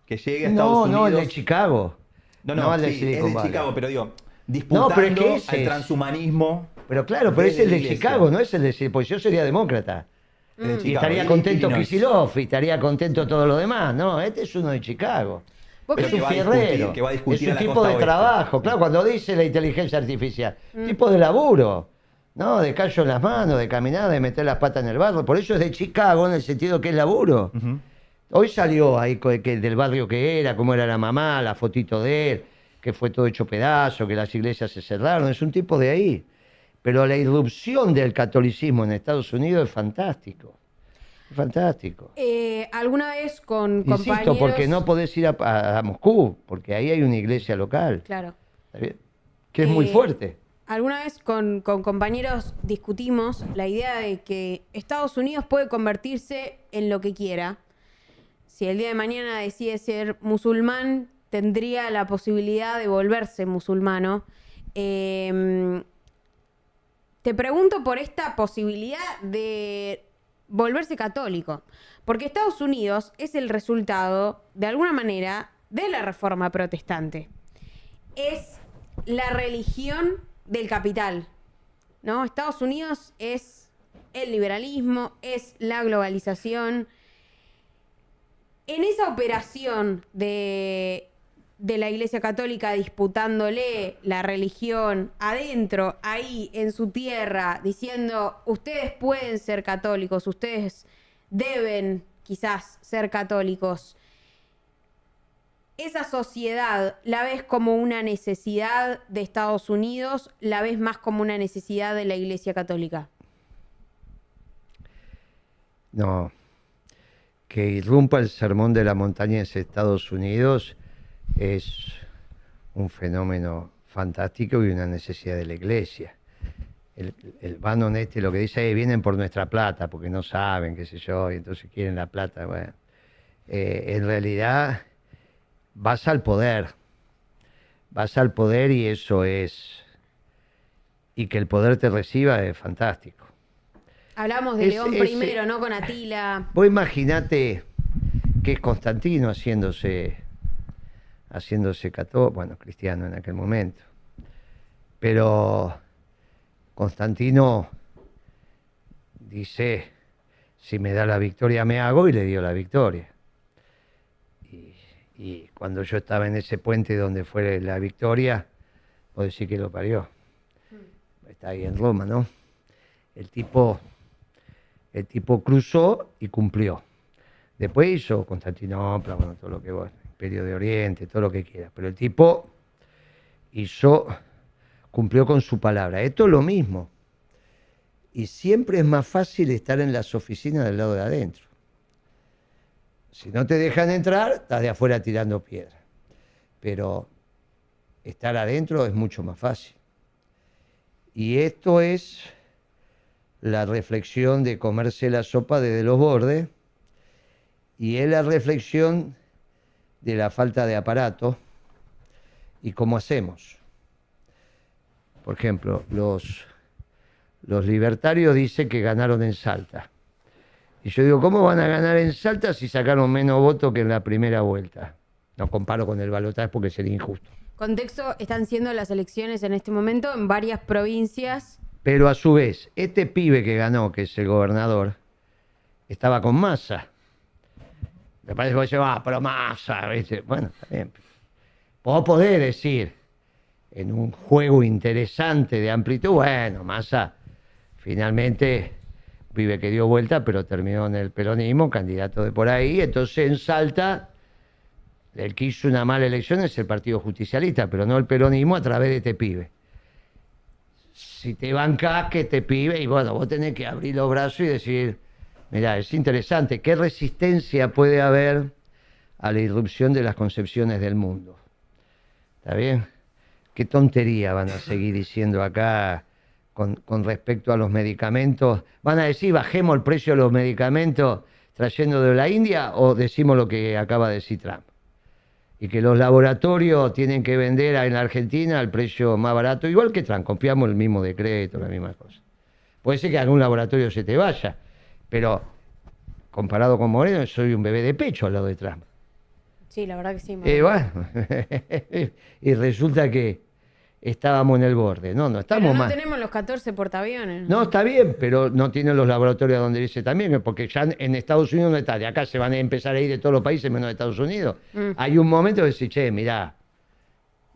Que llegue a Estados Unidos.
No, el de Chicago.
No,
el de
sí,
Silicon
es de
Valley.
Chicago, pero digo, disputando
pero es que ese
al
es.
transhumanismo.
Pero claro, pero es el de
Iglesia.
Chicago, no es el de... Pues yo sería demócrata.
Es de
Y
Chicago,
estaría
de
contento
Illinois.
Kicillof, y estaría contento todo lo demás. No, este es uno de Chicago.
¿Vos
Es
qué-
un
que va a discutir-
fierrero.
que va a discutir
es un
en la
tipo
costa
de
oeste.
trabajo. Claro, cuando dice la inteligencia artificial, tipo de laburo. No, de callo en las manos, de caminar, de meter las patas en el barro. Por eso es de Chicago, en el sentido que es laburo.
Ujú.
Hoy salió ahí del barrio que era, cómo era la mamá, la fotito de él, que fue todo hecho pedazo, que las iglesias se cerraron. Es un tipo de ahí. Pero la irrupción del catolicismo en Estados Unidos es fantástico. Es fantástico.
¿Alguna vez con
Insisto,
compañeros?
porque no podés ir a Moscú, porque ahí hay una iglesia local.
Claro.
¿Está bien? Que es muy fuerte.
Alguna vez con compañeros discutimos la idea de que Estados Unidos puede convertirse en lo que quiera. Si el día de mañana decide ser musulmán, tendría la posibilidad de volverse musulmano. Te pregunto por esta posibilidad de volverse católico, porque Estados Unidos es el resultado, de alguna manera, de la reforma protestante. Es la religión del capital, ¿no? Estados Unidos es el liberalismo, es la globalización. En esa operación de la Iglesia Católica disputándole la religión adentro, ahí en su tierra, diciendo, ustedes pueden ser católicos, ustedes deben quizás ser católicos. ¿Esa sociedad la ves como una necesidad de Estados Unidos? ¿La ves más como una necesidad de la Iglesia Católica?
No. Que irrumpa el sermón de la montaña en Estados Unidos es un fenómeno fantástico y una necesidad de la Iglesia. El Bannon lo que dice, vienen por nuestra plata, porque no saben, qué sé yo, y entonces quieren la plata. Bueno, en realidad vas al poder y eso es, y que el poder te reciba es fantástico.
Hablamos de León primero, ¿no? Con Atila.
Vos imaginate que es Constantino haciéndose católico, bueno, cristiano en aquel momento. Pero Constantino dice, si me da la victoria me hago, y le dio la victoria. Y cuando yo estaba en ese puente donde fue la victoria, puedo decir que lo parió. Está ahí en Roma, ¿no? El tipo cruzó y cumplió. Después hizo Constantinopla, bueno, todo lo que vos, Imperio de Oriente, todo lo que quieras. Pero el tipo cumplió con su palabra. Esto es lo mismo. Y siempre es más fácil estar en las oficinas del lado de adentro. Si no te dejan entrar, estás de afuera tirando piedra. Pero estar adentro es mucho más fácil. Y esto es la reflexión de comerse la sopa desde los bordes, y es la reflexión de la falta de aparato y cómo hacemos. Por ejemplo, los libertarios dicen que ganaron en Salta. Y yo digo, ¿cómo van a ganar en Salta si sacaron menos votos que en la primera vuelta? No comparo con el balotaje porque sería injusto.
Contexto, están siendo las elecciones en este momento en varias provincias.
Pero a su vez, este pibe que ganó, que es el gobernador, estaba con Massa. Me parece que vos decís, pero Massa, ¿viste? Bueno, está bien. Vos podés decir, en un juego interesante de amplitud, bueno, Massa finalmente, pibe que dio vuelta, pero terminó en el peronismo, candidato de por ahí. Entonces en Salta, el que hizo una mala elección es el Partido Justicialista, pero no el peronismo a través de este pibe. Si te bancás que te pibe, y bueno, vos tenés que abrir los brazos y decir, mirá, es interesante, ¿qué resistencia puede haber a la irrupción de las concepciones del mundo? ¿Está bien? ¿Qué tontería van a seguir diciendo acá con respecto a los medicamentos? ¿Van a decir, bajemos el precio de los medicamentos trayendo de la India, o decimos lo que acaba de decir Trump? Y que los laboratorios tienen que vender en la Argentina al precio más barato, igual que Trump, confiamos en el mismo decreto, la misma cosa. Puede ser que algún laboratorio se te vaya, pero comparado con Moreno, soy un bebé de pecho al lado de Trump.
Sí, la verdad que sí.
Bueno, y resulta que estábamos en el borde. No estamos
pero no
más.
tenemos los 14 portaaviones.
No, está bien, pero no tienen los laboratorios donde dice también, porque ya en Estados Unidos no está. De acá se van a empezar a ir de todos los países menos de Estados Unidos. Hay un momento que decís, che, mirá,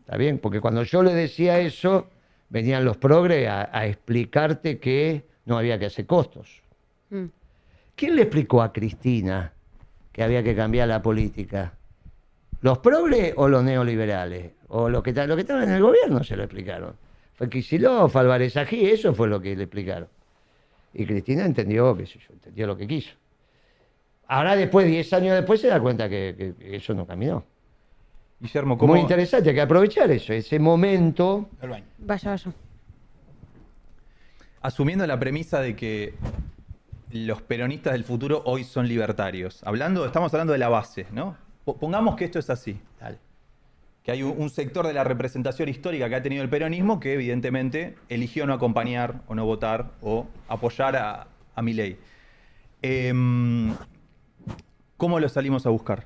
está bien, porque cuando yo le decía eso, venían los progres a explicarte que no había que hacer costos.
Mm.
¿Quién le explicó a Cristina que había que cambiar la política? ¿Los progres o los neoliberales? ¿O los que estaban en el gobierno se lo explicaron? Fue Kicillof, Álvarez Ají, eso fue lo que le explicaron. Y Cristina entendió, qué sé yo, entendió lo que quiso. Ahora después, 10 años después, se da cuenta que eso no caminó.
Guillermo, ¿cómo?
Muy interesante, hay que aprovechar eso, ese momento.
Al baño.
Vaya.
Asumiendo la premisa de que los peronistas del futuro hoy son libertarios, estamos hablando de la base, ¿no? Pongamos que esto es así.
Dale.
Que hay un sector de la representación histórica que ha tenido el peronismo que evidentemente eligió no acompañar o no votar o apoyar a Milei. ¿Cómo lo salimos a buscar?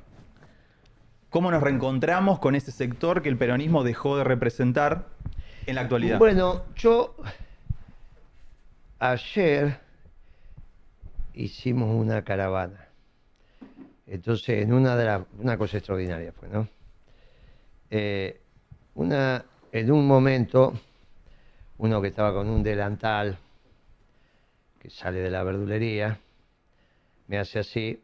¿Cómo nos reencontramos con ese sector que el peronismo dejó de representar en la actualidad?
Bueno, yo ayer hicimos una caravana. Entonces, en una cosa extraordinaria fue, ¿no? En un momento, uno que estaba con un delantal que sale de la verdulería, me hace así,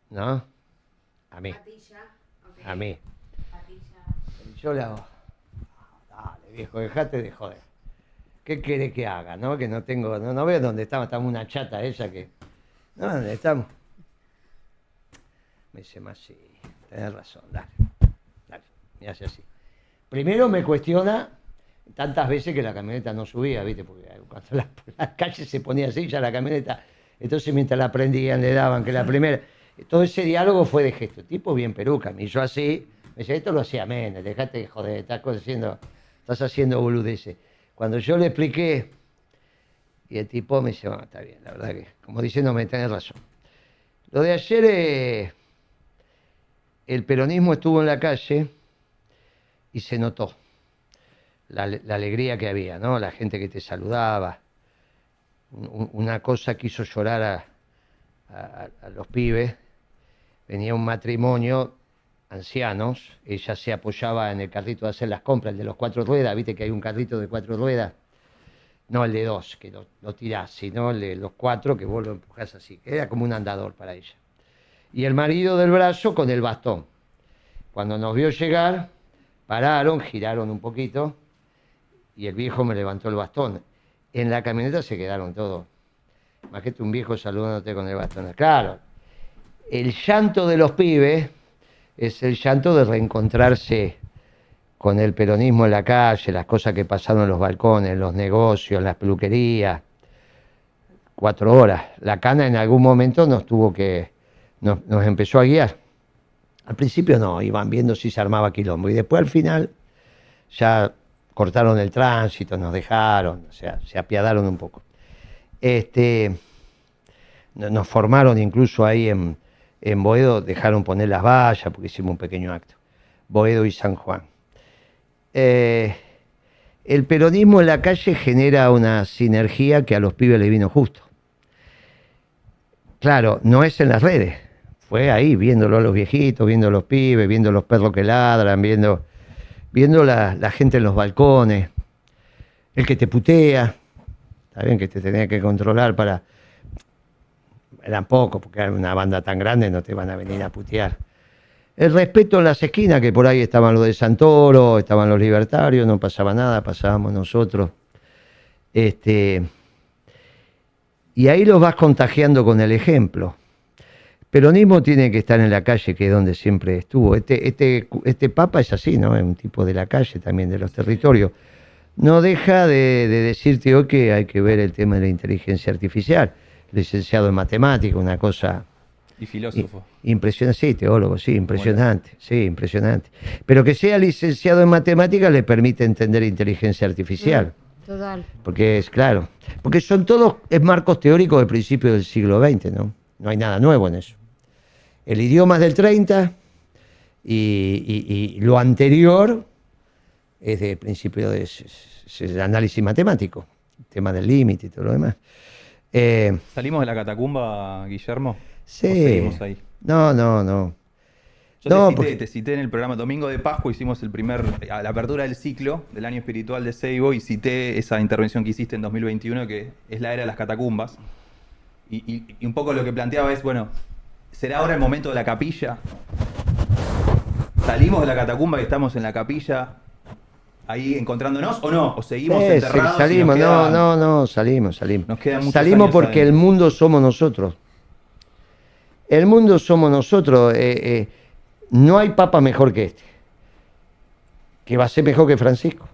¿no? A mí. A mí. Yo le hago, dale viejo, dejate de joder. ¿Qué querés que haga? ¿No? Que no tengo, no veo dónde estamos una chata esa que. No, ¿dónde estamos? Me dice, más sí, tenés razón, dale, me hace así. Primero me cuestiona tantas veces que la camioneta no subía, ¿viste? Porque cuando la calle se ponía así, ya la camioneta. Entonces mientras la prendían, le daban, que la primera. Todo ese diálogo fue de gesto, tipo bien peruca. Me hizo así, me dice, esto lo hacía Menem, dejate de joder, estás haciendo boludeces. Cuando yo le expliqué, y el tipo me dice, bueno, está bien, la verdad que, como diciéndome, tenés razón. Lo de ayer, el peronismo estuvo en la calle y se notó la alegría que había, ¿no? La gente que te saludaba. Una cosa que hizo llorar a los pibes. Venía un matrimonio, ancianos, ella se apoyaba en el carrito de hacer las compras, el de los 4 ruedas, viste que hay un carrito de 4 ruedas, no el de 2, que lo tirás, sino el de los 4 que vos lo empujás así, que era como un andador para ella. Y el marido del brazo con el bastón. Cuando nos vio llegar, pararon, giraron un poquito, y el viejo me levantó el bastón. En la camioneta se quedaron todos. Imagínate un viejo saludándote con el bastón. Claro, el llanto de los pibes es el llanto de reencontrarse con el peronismo en la calle, las cosas que pasaron en los balcones, los negocios, las peluquerías. 4 horas. La cana en algún momento nos empezó a guiar. Al principio no, iban viendo si se armaba quilombo. Y después al final ya cortaron el tránsito, nos dejaron, o sea, se apiadaron un poco. Nos formaron incluso ahí en Boedo, dejaron poner las vallas porque hicimos un pequeño acto. Boedo y San Juan. El peronismo en la calle genera una sinergia que a los pibes les vino justo. Claro, no es en las redes, fue ahí, viéndolo a los viejitos, viendo a los pibes, viendo los perros que ladran, viendo la gente en los balcones, el que te putea, está bien que te tenía que controlar eran pocos, porque era una banda tan grande, no te van a venir a putear. El respeto en las esquinas, que por ahí estaban los de Santoro, estaban los libertarios, no pasaba nada, pasábamos nosotros. Y ahí los vas contagiando con el ejemplo. Peronismo tiene que estar en la calle, que es donde siempre estuvo. Este papa es así, ¿no? Es un tipo de la calle también, de los territorios. No deja de decirte hoy que hay que ver el tema de la inteligencia artificial. Licenciado en matemática, una cosa...
Y filósofo.
Impresionante, sí, teólogo, sí, impresionante, bueno. Sí, impresionante. Pero que sea licenciado en matemática le permite entender inteligencia artificial.
Total.
Porque es claro, porque son todos marcos teóricos del principio del siglo XX, ¿no? No hay nada nuevo en eso. El idioma es del 30 y lo anterior es del principio del análisis matemático, el tema del límite y todo lo demás.
¿Salimos de la catacumba, Guillermo?
Sí.
¿O seguimos ahí?
No.
Yo
No,
te
porque-
cité en el programa Domingo de Pascua, hicimos la apertura del ciclo del año espiritual de Seibo y cité esa intervención que hiciste en 2021, que es la era de las catacumbas. Y un poco lo que planteaba es, bueno, ¿será ahora el momento de la capilla? ¿Salimos de la catacumba y estamos en la capilla ahí encontrándonos o no? ¿O seguimos
Sí,
enterrados?
salimos,
y nos queda-
no, salimos.
Nos quedan muchos
Salimos
años
porque
adentro.
el mundo somos nosotros. El mundo somos nosotros. No hay papa mejor que este, que va a ser mejor que Francisco.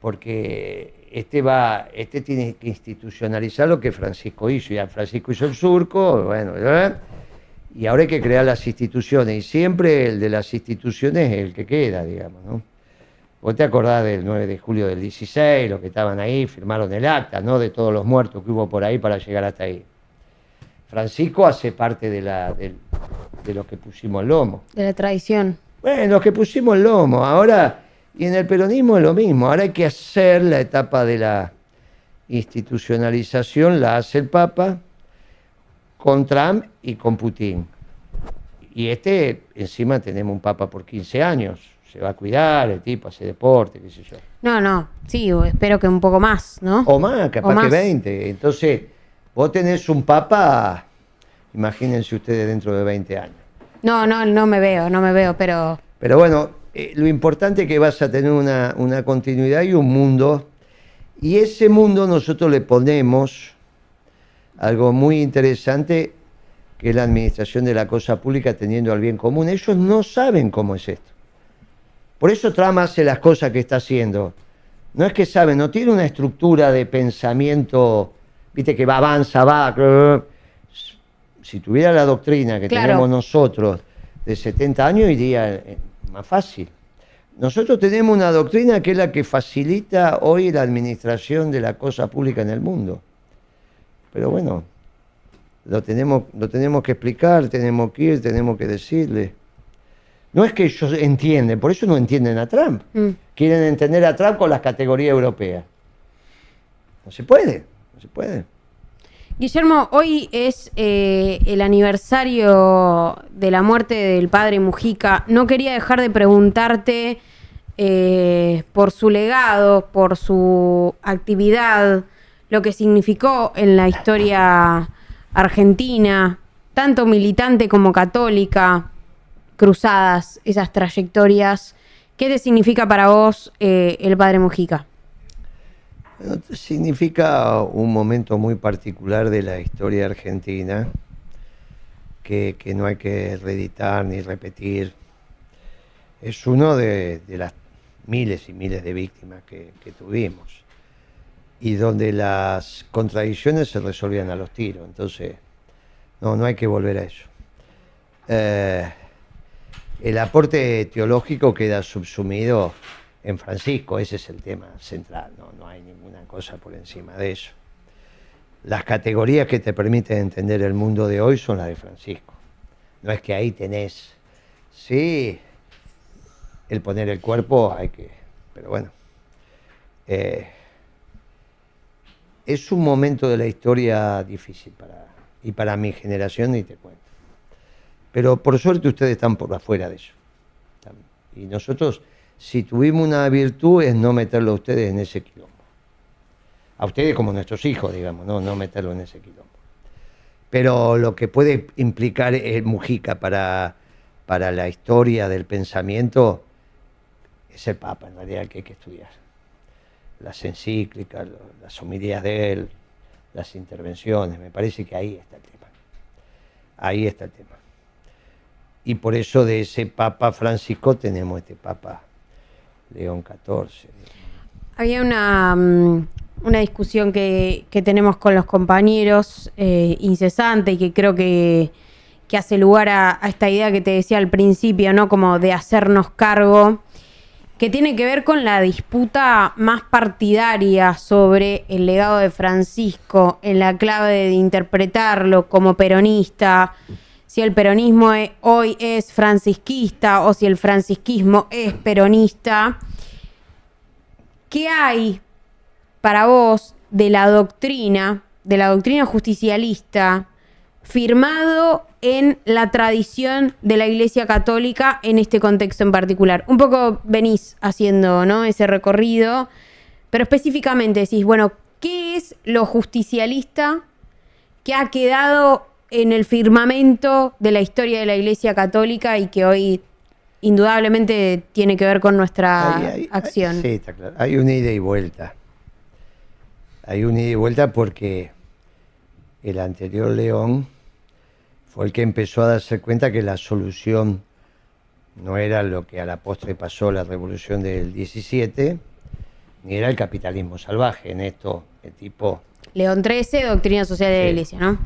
Porque este tiene que institucionalizar lo que Francisco hizo. Ya Francisco hizo el surco, bueno, y ahora hay que crear las instituciones. Y siempre el de las instituciones es el que queda, digamos, ¿no? Vos te acordás del 9 de julio del 16, los que estaban ahí firmaron el acta, ¿no? De todos los muertos que hubo por ahí para llegar hasta ahí. Francisco hace parte de los que pusimos el lomo.
De la tradición.
Bueno, los que pusimos el lomo. Ahora, y en el peronismo es lo mismo. Ahora hay que hacer la etapa de la institucionalización, la hace el Papa con Trump y con Putin. Y encima tenemos un Papa por 15 años. Se va a cuidar, el tipo hace deporte, qué sé yo.
No, sí, espero que un poco más, ¿no?
O más, capaz
O más.
que 20. Entonces, vos tenés un Papa, imagínense ustedes dentro de 20 años.
No me veo, pero
Pero bueno, lo importante es que vas a tener una continuidad y un mundo. Y ese mundo nosotros le ponemos algo muy interesante, que es la administración de la cosa pública teniendo al bien común. Ellos no saben cómo es esto. Por eso Trump hace las cosas que está haciendo. No es que sabe, no tiene una estructura de pensamiento, viste, que avanza. Si tuviera la doctrina que
Claro.
tenemos nosotros de 70 años, iría más fácil. Nosotros tenemos una doctrina que es la que facilita hoy la administración de la cosa pública en el mundo. Pero bueno, lo tenemos que explicar, tenemos que ir, tenemos que decirle. No es que ellos entienden, por eso no entienden a Trump. Quieren entender a Trump con las categorías europeas. No se puede.
Guillermo, hoy es el aniversario de la muerte del padre Mujica. No quería dejar de preguntarte por su legado, por su actividad, lo que significó en la historia argentina, tanto militante como católica, cruzadas, esas trayectorias. ¿Qué te significa para vos el padre Mujica?
Bueno, significa un momento muy particular de la historia argentina que no hay que reeditar ni repetir. Es uno de las miles y miles de víctimas que tuvimos y donde las contradicciones se resolvían a los tiros. Entonces, no hay que volver a eso. El aporte teológico queda subsumido en Francisco, ese es el tema central, no hay ninguna cosa por encima de eso. Las categorías que te permiten entender el mundo de hoy son las de Francisco. No es que ahí tenés, sí, el poner el cuerpo, pero bueno. Es un momento de la historia difícil para mi generación, ni te cuento. Pero por suerte ustedes están por afuera de eso. Y nosotros, si tuvimos una virtud, es no meterlo a ustedes en ese quilombo. A ustedes como nuestros hijos, digamos, no meterlo en ese quilombo. Pero lo que puede implicar el Mujica para la historia del pensamiento es el Papa, en realidad, el que hay que estudiar. Las encíclicas, las homilías de él, las intervenciones, me parece que ahí está el tema. Ahí está el tema. Y por eso de ese Papa Francisco tenemos este Papa León XIV.
Había una discusión que tenemos con los compañeros incesante y que creo que hace lugar a esta idea que te decía al principio, ¿no? Como de hacernos cargo, que tiene que ver con la disputa más partidaria sobre el legado de Francisco en la clave de interpretarlo como peronista, si el peronismo hoy es francisquista o si el francisquismo es peronista. ¿Qué hay para vos de la doctrina justicialista firmado en la tradición de la Iglesia Católica en este contexto en particular. Un poco venís haciendo, ¿no?, ese recorrido, pero específicamente decís, bueno, ¿qué es lo justicialista que ha quedado en el firmamento de la historia de la Iglesia Católica y que hoy indudablemente tiene que ver con nuestra acción?
Sí, está claro. Hay una ida y vuelta. Hay una ida y vuelta porque el anterior León fue el que empezó a darse cuenta que la solución no era lo que a la postre pasó la revolución del 17, ni era el capitalismo salvaje. En esto, el tipo...
León XIII, Doctrina Social de la
Sí.
Iglesia, ¿no?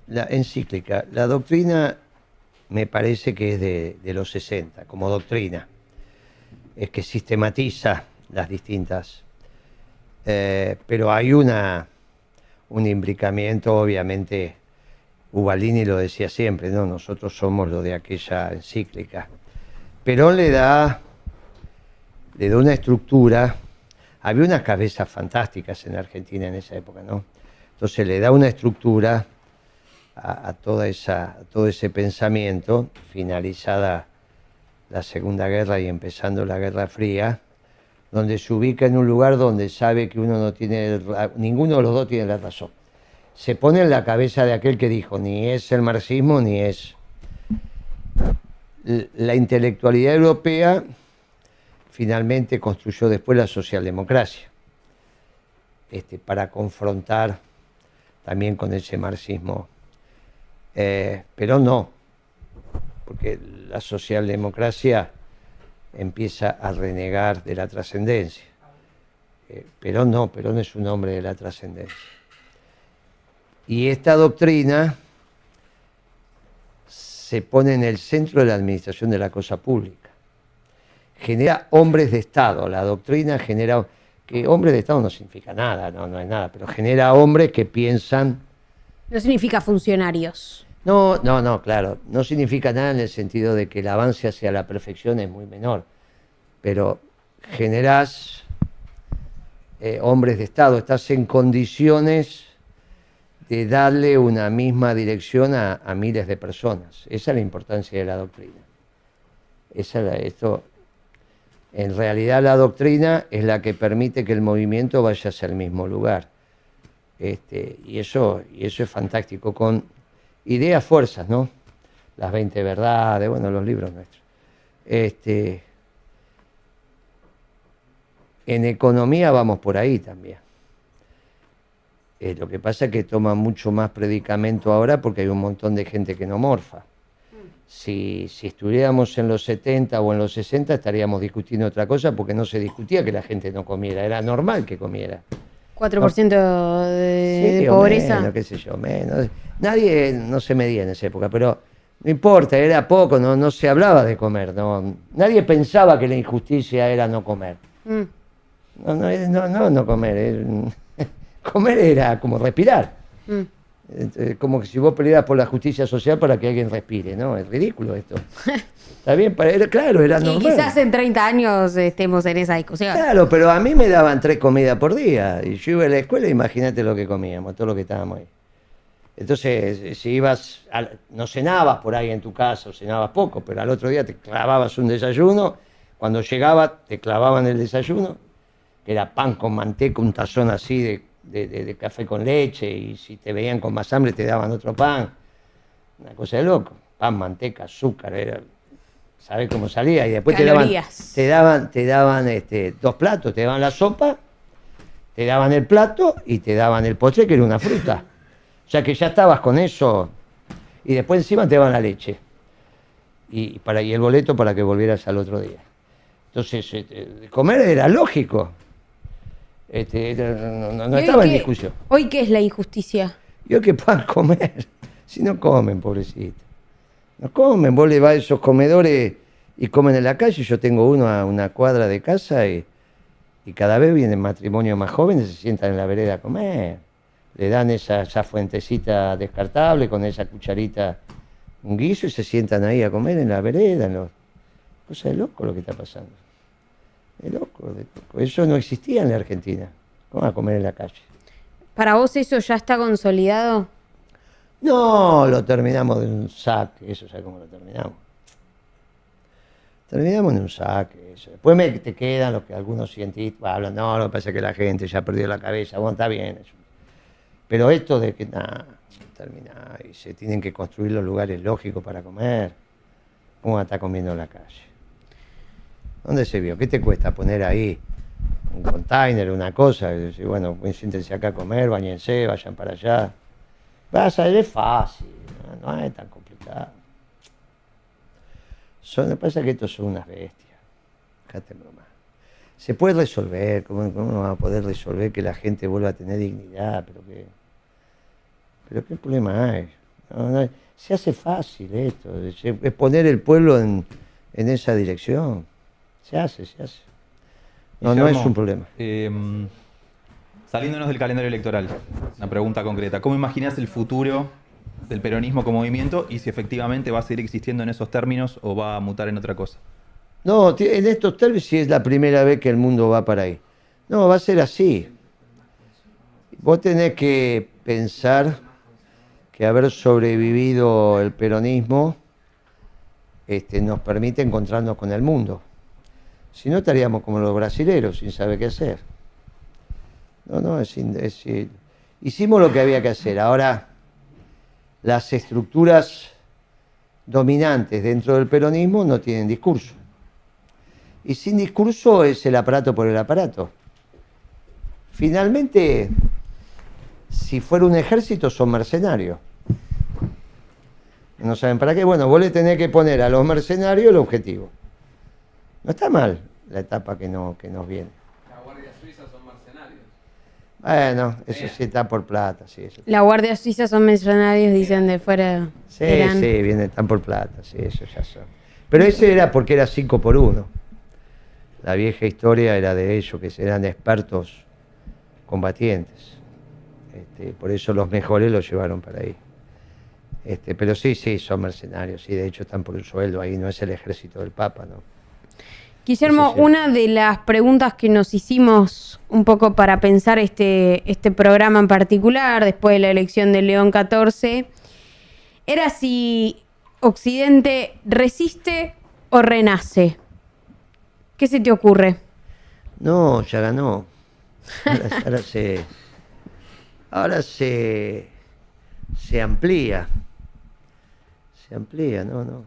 La encíclica, la doctrina me parece que es de los 60, como doctrina. Es que sistematiza las distintas... pero hay un imbricamiento, obviamente. Ubalini lo decía siempre, ¿no? Nosotros somos lo de aquella encíclica. Perón le da una estructura. Había unas cabezas fantásticas en Argentina en esa época, ¿no? Entonces le da una estructura a todo ese pensamiento, finalizada la Segunda Guerra y empezando la Guerra Fría, donde se ubica en un lugar donde sabe que ninguno de los dos tiene la razón. Se pone en la cabeza de aquel que dijo, ni es el marxismo, ni es... La intelectualidad europea finalmente construyó después la socialdemocracia, para confrontar también con ese marxismo. Pero no, porque la socialdemocracia empieza a renegar de la trascendencia. Perón no, Perón es un hombre de la trascendencia. Y esta doctrina se pone en el centro de la administración de la cosa pública. Genera hombres de Estado. La doctrina genera... que hombres de Estado no significa nada, no es nada, pero genera hombres que piensan...
No significa funcionarios.
No, claro. No significa nada en el sentido de que el avance hacia la perfección es muy menor. Pero generás hombres de Estado, estás en condiciones de darle una misma dirección a miles de personas. Esa es la importancia de la doctrina. En realidad la doctrina es la que permite que el movimiento vaya hacia el mismo lugar. Y eso es fantástico, con ideas, fuerzas, ¿no? Las 20 verdades, bueno, los libros nuestros. En economía vamos por ahí también. Lo que pasa es que toma mucho más predicamento ahora porque hay un montón de gente que no morfa. Si estuviéramos en los 70 o en los 60 estaríamos discutiendo otra cosa, porque no se discutía que la gente no comiera, era normal que comiera.
4% de
Sí, o
pobreza.
menos, qué sé yo, menos. Nadie no se medía en esa época, pero no importa, era poco, no se hablaba de comer. Nadie pensaba que la injusticia era no comer. No comer. Comer era como respirar. Como que si vos pelearas por la justicia social para que alguien respire, ¿no? Es ridículo esto. Está bien, claro, era normal.
Y quizás en 30 años estemos en esa discusión.
Claro, pero a mí me daban 3 comidas por día. Y yo iba a la escuela, imagínate lo que comíamos, todo lo que estábamos ahí. Entonces, si no cenabas por ahí en tu casa, o cenabas poco, pero al otro día te clavabas un desayuno. Cuando llegaba, te clavaban el desayuno, que era pan con manteca, un tazón así de café con leche, y si te veían con más hambre te daban otro pan. Una cosa de loco. Pan, manteca, azúcar, ¿sabes cómo salía? Y después
Calorías.
te daban 2 platos, te daban la sopa, te daban el plato y te daban el postre, que era una fruta. O sea que ya estabas con eso, y después encima te daban la leche. Y el boleto para que volvieras al otro día. Entonces, comer era lógico. No estaba en discusión.
¿Hoy qué es la injusticia?
Yo que puedan comer, si no comen, pobrecito. No comen, vos le vas a esos comedores y comen en la calle. Yo tengo uno a una cuadra de casa y cada vez vienen matrimonios más jóvenes y se sientan en la vereda a comer. Le dan esa fuentecita descartable con esa cucharita, un guiso, y se sientan ahí a comer en la vereda. Cosa de loco lo que está pasando. Es loco. Eso no existía en la Argentina. ¿Cómo a comer en la calle?
¿Para vos eso ya está consolidado?
No, lo terminamos de un saque, eso ya cómo lo terminamos. Terminamos en un saque, eso. Después te quedan los que algunos cientistas hablan, no, lo que pasa es que la gente ya perdió la cabeza, bueno, está bien eso. Pero esto de que nada, termina y se tienen que construir los lugares lógicos para comer, ¿cómo va a estar comiendo en la calle? ¿Dónde se vio? ¿Qué te cuesta poner ahí un container, una cosa? Y decir, bueno, pues siéntense acá a comer, bañense, vayan para allá. Vas a ver, es fácil, no es tan complicado. Me pasa que estos son unas bestias. Fíjate broma. Se puede resolver, ¿cómo no va a poder resolver que la gente vuelva a tener dignidad? Pero ¿qué problema hay? Se hace fácil esto, es poner el pueblo en esa dirección. Se hace. No es un problema.
Saliéndonos del calendario electoral, una pregunta concreta. ¿Cómo imaginás el futuro del peronismo como movimiento y si efectivamente va a seguir existiendo en esos términos o va a mutar en otra cosa?
No, en estos términos sí es la primera vez que el mundo va para ahí. No, va a ser así. Vos tenés que pensar que haber sobrevivido el peronismo nos permite encontrarnos con el mundo. Si no, estaríamos como los brasileros, sin saber qué hacer. No, hicimos lo que había que hacer. Ahora, las estructuras dominantes dentro del peronismo no tienen discurso. Y sin discurso es el aparato por el aparato. Finalmente, si fuera un ejército, son mercenarios. No saben para qué. Bueno, vos le tenés que poner a los mercenarios el objetivo. No está mal la etapa que nos viene.
La Guardia Suiza son mercenarios.
Bueno, eso sí está por plata. Sí, eso.
La Guardia Suiza son mercenarios, dicen de fuera.
Sí, están por plata, sí, eso ya son. Pero ese era porque era 5 por 1. La vieja historia era de ellos, que eran expertos combatientes. Por eso los mejores los llevaron para ahí. Pero sí, son mercenarios, sí, de hecho están por un sueldo ahí, no es el ejército del Papa, ¿no?
Guillermo, una de las preguntas que nos hicimos un poco para pensar este programa en particular, después de la elección de León XIV, era si Occidente resiste o renace. ¿Qué se te ocurre?
No, ya ganó. Ahora se amplía. Se amplía, no.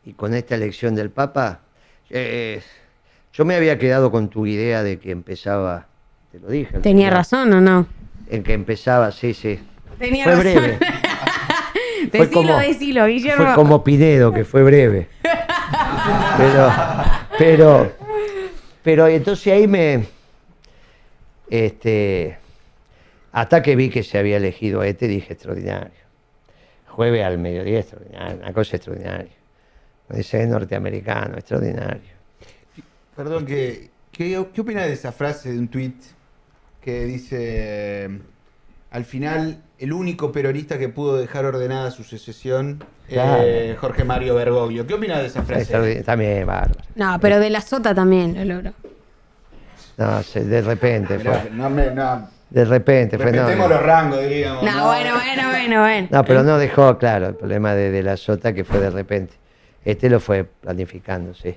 Y con esta elección del Papa, yo me había quedado con tu idea de que empezaba, te lo dije.
¿Tenía razón o no?
En que empezaba, sí.
Tenía
fue
razón.
Breve.
Decilo, Guillermo.
Fue como Pinedo, que fue breve. Pero entonces ahí hasta que vi que se había elegido dije extraordinario. Jueves al mediodía, extraordinario, una cosa extraordinaria. Ese norteamericano, extraordinario.
Perdón, ¿qué opinas de esa frase de un tuit que dice, al final, el único peronista que pudo dejar ordenada su secesión,
Claro.
Jorge Mario Bergoglio? ¿Qué opinas de esa frase?
También, bárbaro.
No, pero de la Sota también lo logró.
No, de repente
Mirá,
fue.
no,
De repente fue.
respetemos los rangos, diríamos.
No, bueno.
No, pero no dejó claro el problema de la Sota, que fue de repente. Lo fue planificando, sí.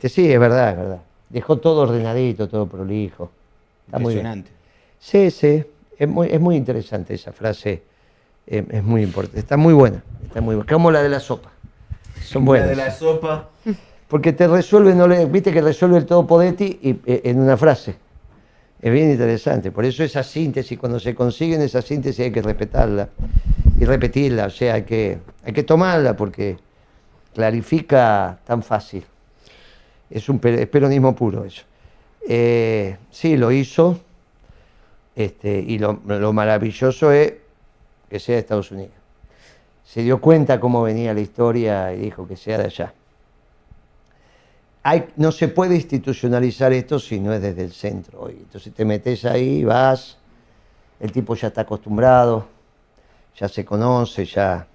Sí, es verdad. Dejó todo ordenadito, todo prolijo. Está muy bien.
Impresionante.
Sí. Es muy interesante esa frase. Es muy importante. Está muy buena. Como la de la sopa. Son buenas.
La de la sopa.
Porque te resuelve, viste que resuelve el todo Podetti en una frase. Es bien interesante. Por eso esa síntesis, cuando se consiguen esa síntesis hay que respetarla y repetirla. O sea, hay que tomarla porque clarifica tan fácil. Es peronismo puro eso. Sí, lo hizo. Y lo maravilloso es que sea de Estados Unidos. Se dio cuenta cómo venía la historia y dijo que sea de allá. No se puede institucionalizar esto si no es desde el centro hoy. Entonces te metes ahí, vas, el tipo ya está acostumbrado, ya se conoce, ya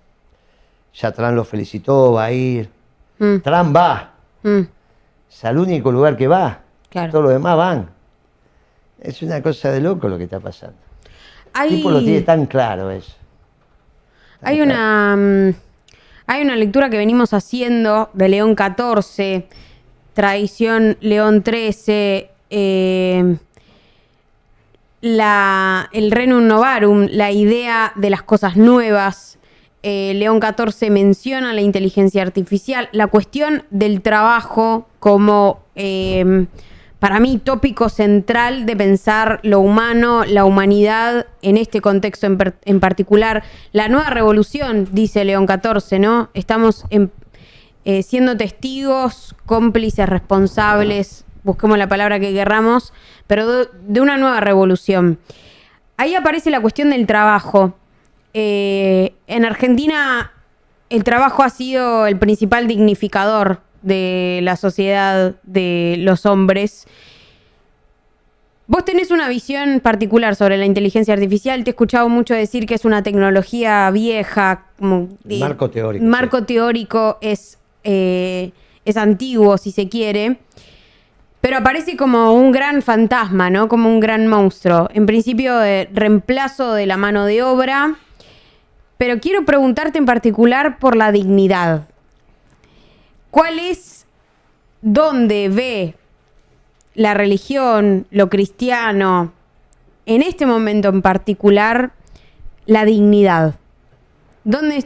Trump lo felicitó, va a ir. Trump va. Es al único lugar que va.
Claro.
Todos los demás van. Es una cosa de loco lo que está pasando.
Hay...
El tipo lo tiene tan claro eso.
Hay una lectura que venimos haciendo de León XIV, tradición León XIII, el Renum Novarum, la idea de las cosas nuevas. León XIV menciona la inteligencia artificial, la cuestión del trabajo como, para mí, tópico central de pensar lo humano, la humanidad en este contexto en particular. La nueva revolución, dice León XIV, ¿no? Estamos siendo testigos, cómplices, responsables, busquemos la palabra que querramos, pero de una nueva revolución. Ahí aparece la cuestión del trabajo. En Argentina el trabajo ha sido el principal dignificador de la sociedad de los hombres. Vos tenés una visión particular sobre la inteligencia artificial. Te he escuchado mucho decir que es una tecnología vieja. Como,
marco teórico.
Marco teórico es antiguo, si se quiere. Pero aparece como un gran fantasma, ¿no? Como un gran monstruo. En principio, reemplazo de la mano de obra. Pero quiero preguntarte en particular por la dignidad. ¿Cuál es, dónde ve la religión, lo cristiano, en este momento en particular, la dignidad? ¿Dónde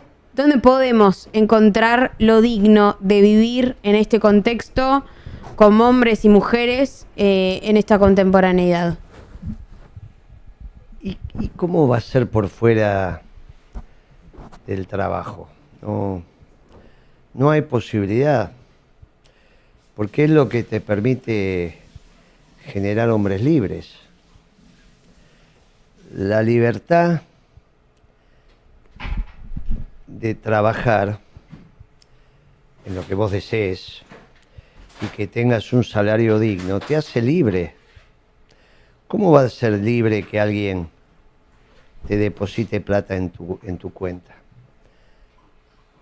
podemos encontrar lo digno de vivir en este contexto como hombres y mujeres en esta contemporaneidad?
¿Y cómo va a ser por fuera del trabajo? No hay posibilidad, porque es lo que te permite generar hombres libres. La libertad de trabajar en lo que vos desees y que tengas un salario digno te hace libre. ¿Cómo va a ser libre que alguien te deposite plata en tu cuenta?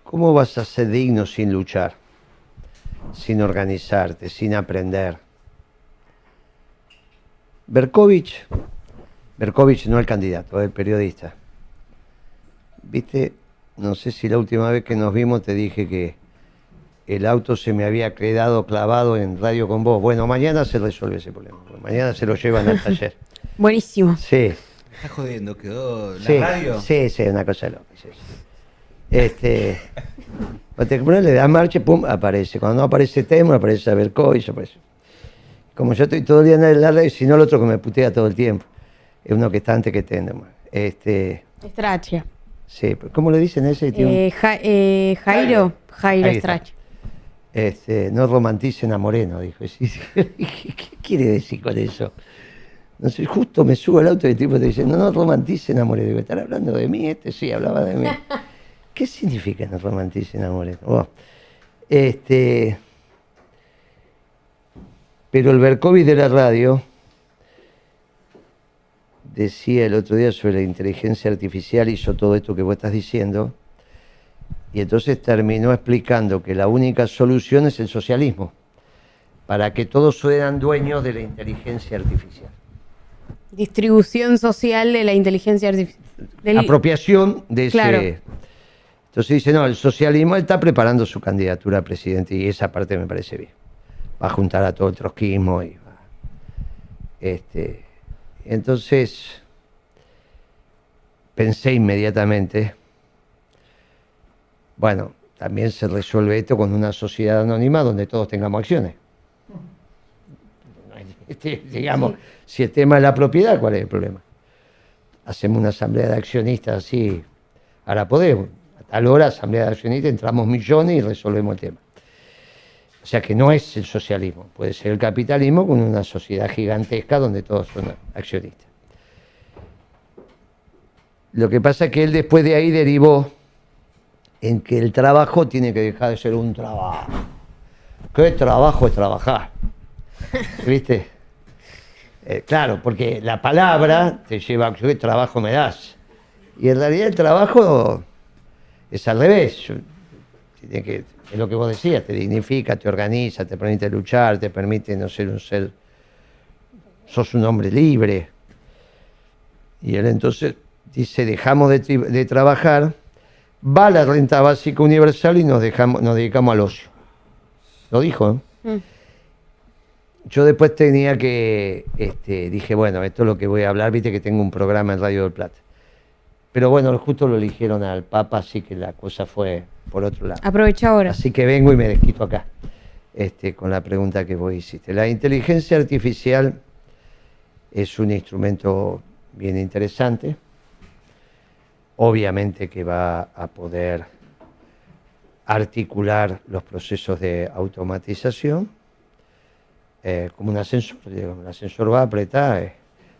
¿Cómo vas a ser digno sin luchar, sin organizarte, sin aprender? Berkovich no el candidato, el periodista. ¿Viste? No sé si la última vez que nos vimos te dije que el auto se me había quedado clavado en Radio con Vos. Bueno, mañana se resuelve ese problema. Mañana se lo llevan al taller.
Buenísimo.
Sí.
¿Me estás jodiendo? ¿Quedó la radio?
Sí, una cosa loca. Sí. Cuando le das marcha, pum, aparece. Cuando no aparece Temer, aparece Berkovich, aparece. Como yo estoy todo el día en la radio, si no el otro que me putea todo el tiempo. Es uno que está antes que Temer.
Strachia.
Sí, ¿cómo le dicen ese tío?
Jairo
Ahí
Strachia.
No romanticen a Moreno, dijo. ¿Qué quiere decir con eso? No sé, justo me subo al auto y el tipo te dice, no romanticen a Moreno. Digo, ¿están hablando de mí? Sí, hablaba de mí. ¿Qué significa no romanticen a Moreno? Oh. Pero el Berkovich de la radio decía el otro día sobre la inteligencia artificial, hizo todo esto que vos estás diciendo, y entonces terminó explicando que la única solución es el socialismo, para que todos sean dueños de la inteligencia artificial.
Distribución social de la inteligencia artificial.
Apropiación de ese...
Claro.
Entonces dice, no, el socialismo, él está preparando su candidatura a presidente y esa parte me parece bien. Va a juntar a todo el trotskismo y va... Entonces, pensé inmediatamente, bueno, también se resuelve esto con una sociedad anónima donde todos tengamos acciones. Digamos, si el tema es la propiedad, ¿cuál es el problema? Hacemos una asamblea de accionistas así, ahora podemos, a tal hora, asamblea de accionistas, entramos millones y resolvemos el tema. O sea que no es el socialismo, puede ser el capitalismo con una sociedad gigantesca donde todos son accionistas. Lo que pasa es que él después de ahí derivó en que el trabajo tiene que dejar de ser un trabajo. ¿Qué trabajo es trabajar? ¿Viste? Claro, porque la palabra te lleva a ¿qué trabajo me das? Y en realidad el trabajo es al revés. Tiene que... Es lo que vos decías, te dignifica, te organiza, te permite luchar, te permite no ser un ser, sos un hombre libre. Y él entonces dice, dejamos de trabajar va la renta básica universal y nos dedicamos al ocio. Lo dijo, ¿eh? Yo después tenía que, dije, bueno, esto es lo que voy a hablar, viste que tengo un programa en Radio del Plata. Pero bueno, justo lo eligieron al Papa, así que la cosa fue por otro lado.
Aprovecha ahora.
Así que vengo y me desquito acá, con la pregunta que vos hiciste. La inteligencia artificial es un instrumento bien interesante. Obviamente que va a poder articular los procesos de automatización, como un ascensor. Un ascensor va a apretar,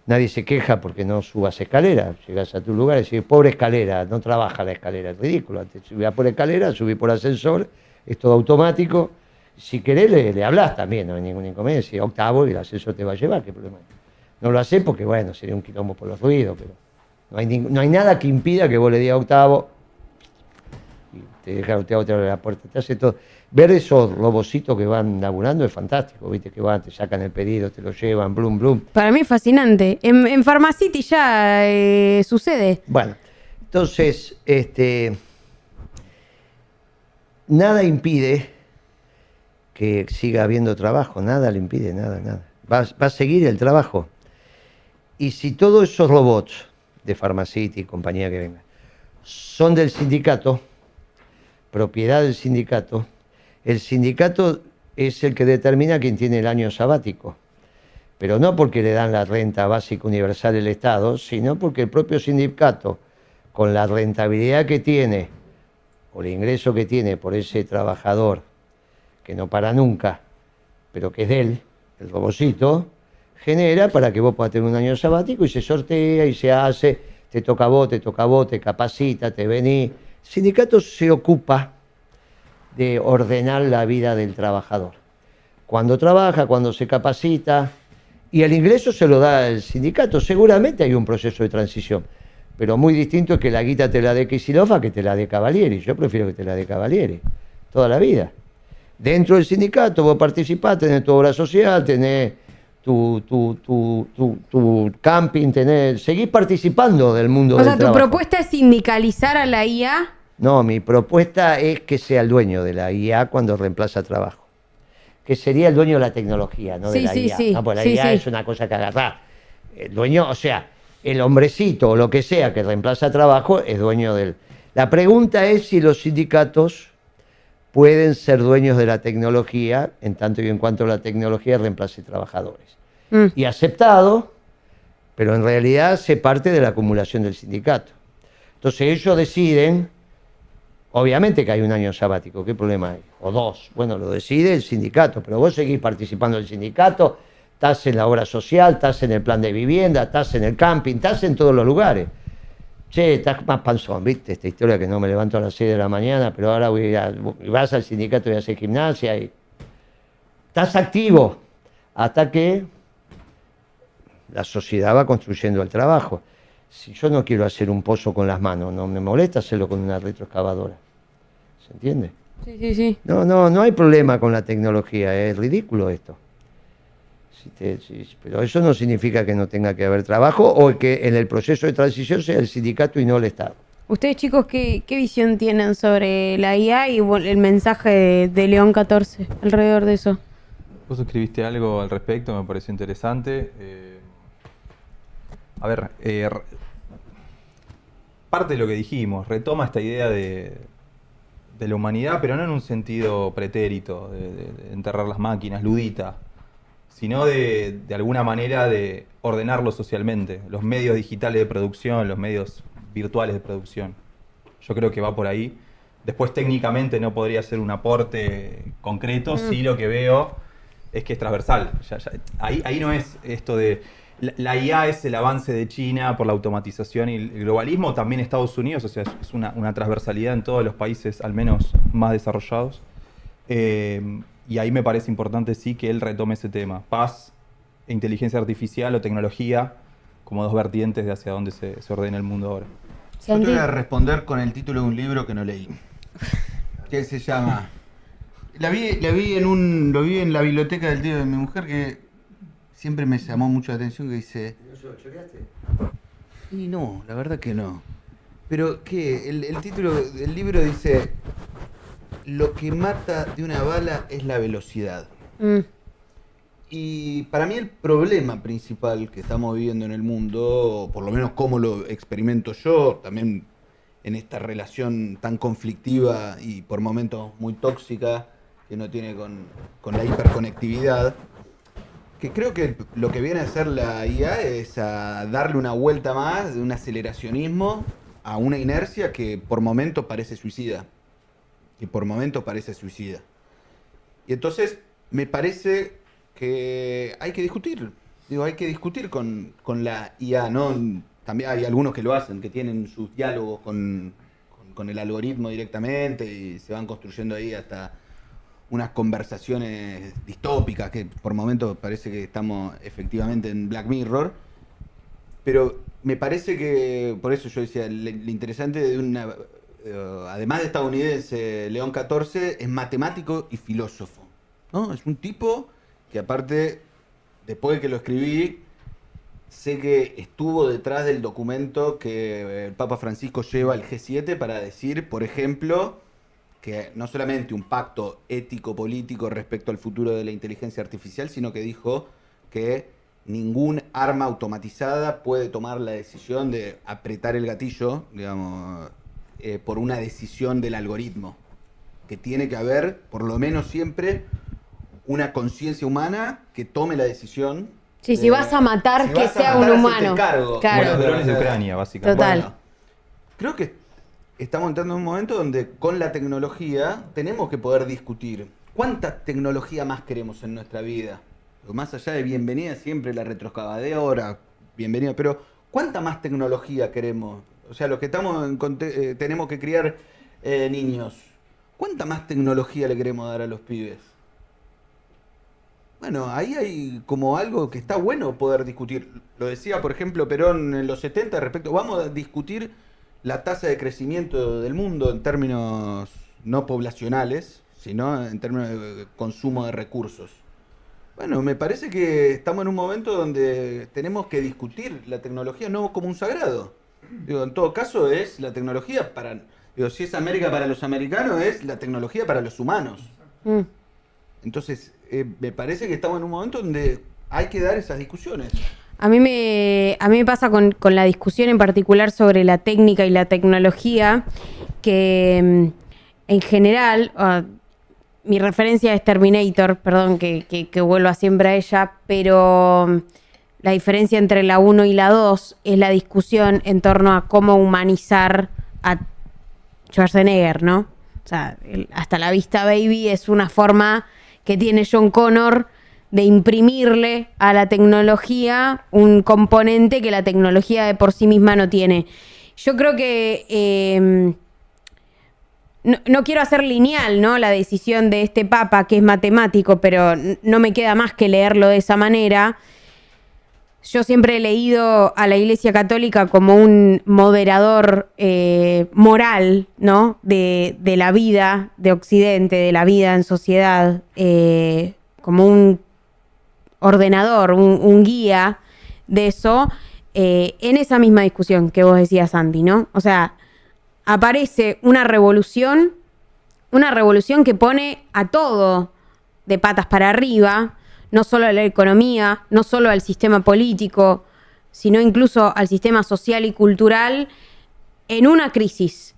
nadie se queja porque no subas escalera. Llegas a tu lugar y decís, pobre escalera, no trabaja la escalera, es ridículo. Antes subías por escalera, subí por ascensor, es todo automático. Si querés le hablás también, no hay ningún inconveniente. Si octavo y el ascensor te va a llevar, ¿qué problema hay? No lo haces porque, bueno, sería un quilombo por los ruidos, pero no hay nada que impida que vos le digas octavo y te deja octavo, te abre la puerta, te hace todo. Ver esos robocitos que van laburando es fantástico, ¿viste? Que van, te sacan el pedido, te lo llevan, blum, blum.
Para mí es fascinante. En Pharmacity ya sucede.
Bueno, entonces, nada impide que siga habiendo trabajo, nada le impide, nada. Va a seguir el trabajo. Y si todos esos robots de Pharmacity y compañía que venga son del sindicato, propiedad del sindicato, el sindicato es el que determina quién tiene el año sabático. Pero no porque le dan la renta básica universal del Estado, sino porque el propio sindicato, con la rentabilidad que tiene, o el ingreso que tiene por ese trabajador, que no para nunca, pero que es de él, el robocito, genera para que vos puedas tener un año sabático y se sortea y se hace, te toca a vos, te capacita, te venís. El sindicato se ocupa de ordenar la vida del trabajador. Cuando trabaja, cuando se capacita, y el ingreso se lo da el sindicato. Seguramente hay un proceso de transición, pero muy distinto es que la guita te la dé Kicillof a que te la dé Cavalieri. Yo prefiero que te la dé Cavalieri, toda la vida. Dentro del sindicato vos participás, tenés tu obra social, tenés tu camping, seguís participando del mundo del trabajo.
O sea, ¿tu propuesta es sindicalizar a la IA?
No, mi propuesta es que sea el dueño de la IA cuando reemplaza trabajo. Que sería el dueño de la tecnología, no de la IA.
Sí.
No, porque la IA es una cosa que agarrá. El dueño, o sea, el hombrecito o lo que sea que reemplaza trabajo es dueño del... La pregunta es si los sindicatos pueden ser dueños de la tecnología en tanto y en cuanto la tecnología reemplace trabajadores. Y aceptado, pero en realidad se parte de la acumulación del sindicato. Entonces ellos deciden, obviamente que hay un año sabático, ¿qué problema hay? O dos, bueno, lo decide el sindicato, pero vos seguís participando del sindicato, estás en la obra social, estás en el plan de vivienda, estás en el camping, estás en todos los lugares. Che, estás más panzón, ¿viste? Esta historia que no me levanto a las 6 de la mañana, pero ahora vas al sindicato y haces gimnasia y estás activo hasta que la sociedad va construyendo el trabajo. Si yo no quiero hacer un pozo con las manos, no me molesta hacerlo con una retroexcavadora. ¿Se entiende?
Sí.
No hay problema con la tecnología, es ridículo esto. Pero eso no significa que no tenga que haber trabajo o que en el proceso de transición sea el sindicato y no el Estado.
Ustedes, chicos, ¿qué visión tienen sobre la IA y el mensaje de León 14 alrededor de eso?
Vos escribiste algo al respecto, me pareció interesante. Parte de lo que dijimos, retoma esta idea de la humanidad, pero no en un sentido pretérito, de enterrar las máquinas, ludita, sino de alguna manera de ordenarlo socialmente, los medios digitales de producción, los medios virtuales de producción. Yo creo que va por ahí. Después técnicamente no podría ser un aporte concreto, sí lo que veo es que es transversal. Ahí no es esto de... La IA es el avance de China por la automatización y el globalismo, también Estados Unidos, o sea, es una transversalidad en todos los países, al menos más desarrollados. Y ahí me parece importante sí que él retome ese tema. Paz e inteligencia artificial o tecnología como dos vertientes de hacia dónde se ordena el mundo ahora.
Yo te voy a responder con el título de un libro que no leí. Que se llama... Lo vi en la biblioteca del tío de mi mujer, que siempre me llamó mucho la atención, que dice... ¿No se lo choreaste? Y no, la verdad que no. Pero, ¿qué? El título del libro dice: lo que mata de una bala es la velocidad. Y para mí el problema principal que estamos viviendo en el mundo, o por lo menos cómo lo experimento yo, también en esta relación tan conflictiva y por momentos muy tóxica que uno tiene con la hiperconectividad, que creo que lo que viene a hacer la IA es a darle una vuelta más de un aceleracionismo a una inercia que por momentos parece suicida. Y entonces me parece que hay que discutir. Hay que discutir con la IA, ¿no? También hay algunos que lo hacen, que tienen sus diálogos con el algoritmo directamente y se van construyendo ahí hasta unas conversaciones distópicas que por momentos parece que estamos efectivamente en Black Mirror. Pero me parece que, por eso yo decía, lo interesante de una... además de estadounidense, León XIV es matemático y filósofo, ¿no? Es un tipo que aparte, después de que lo escribí, sé que estuvo detrás del documento que el Papa Francisco lleva al G7 para decir, por ejemplo, que no solamente un pacto ético-político respecto al futuro de la inteligencia artificial, sino que dijo que ningún arma automatizada puede tomar la decisión de apretar el gatillo, digamos, por una decisión del algoritmo. Que tiene que haber, por lo menos siempre, una conciencia humana que tome la decisión.
Sí, si vas a matar,
si
que
vas a
sea
matar,
un
hacete
humano.
cargo.
Claro.
Como los drones de Ucrania, básicamente.
Total.
Bueno, creo que estamos entrando en un momento donde con la tecnología tenemos que poder discutir cuánta tecnología más queremos en nuestra vida. Más allá de bienvenida siempre la retroexcavadora, bienvenida, pero ¿cuánta más tecnología queremos? O sea, los que estamos tenemos que criar niños, ¿cuánta más tecnología le queremos dar a los pibes? Bueno, ahí hay como algo que está bueno poder discutir. Lo decía, por ejemplo, Perón en los 70 respecto, vamos a discutir la tasa de crecimiento del mundo en términos no poblacionales, sino en términos de consumo de recursos. Bueno, me parece que estamos en un momento donde tenemos que discutir la tecnología no como un sagrado. Digo, en todo caso es la tecnología para... Digo, si es América para los americanos, es la tecnología para los humanos. Entonces, me parece que estamos en un momento donde hay que dar esas discusiones.
A mí me pasa con la discusión en particular sobre la técnica y la tecnología, que en general, mi referencia es Terminator, perdón que vuelva siempre a ella, pero la diferencia entre la 1 y la 2 es la discusión en torno a cómo humanizar a Schwarzenegger, ¿no? O sea, hasta la vista baby es una forma que tiene John Connor de imprimirle a la tecnología un componente que la tecnología de por sí misma no tiene. Yo creo que no quiero hacer lineal, ¿no?, la decisión de este papa, que es matemático, pero no me queda más que leerlo de esa manera. Yo siempre he leído a la Iglesia Católica como un moderador moral, ¿no?, de la vida de Occidente, de la vida en sociedad, como un ordenador, un guía de eso, en esa misma discusión que vos decías, Andy, ¿no? O sea, aparece una revolución que pone a todo de patas para arriba, no solo a la economía, no solo al sistema político, sino incluso al sistema social y cultural, en una crisis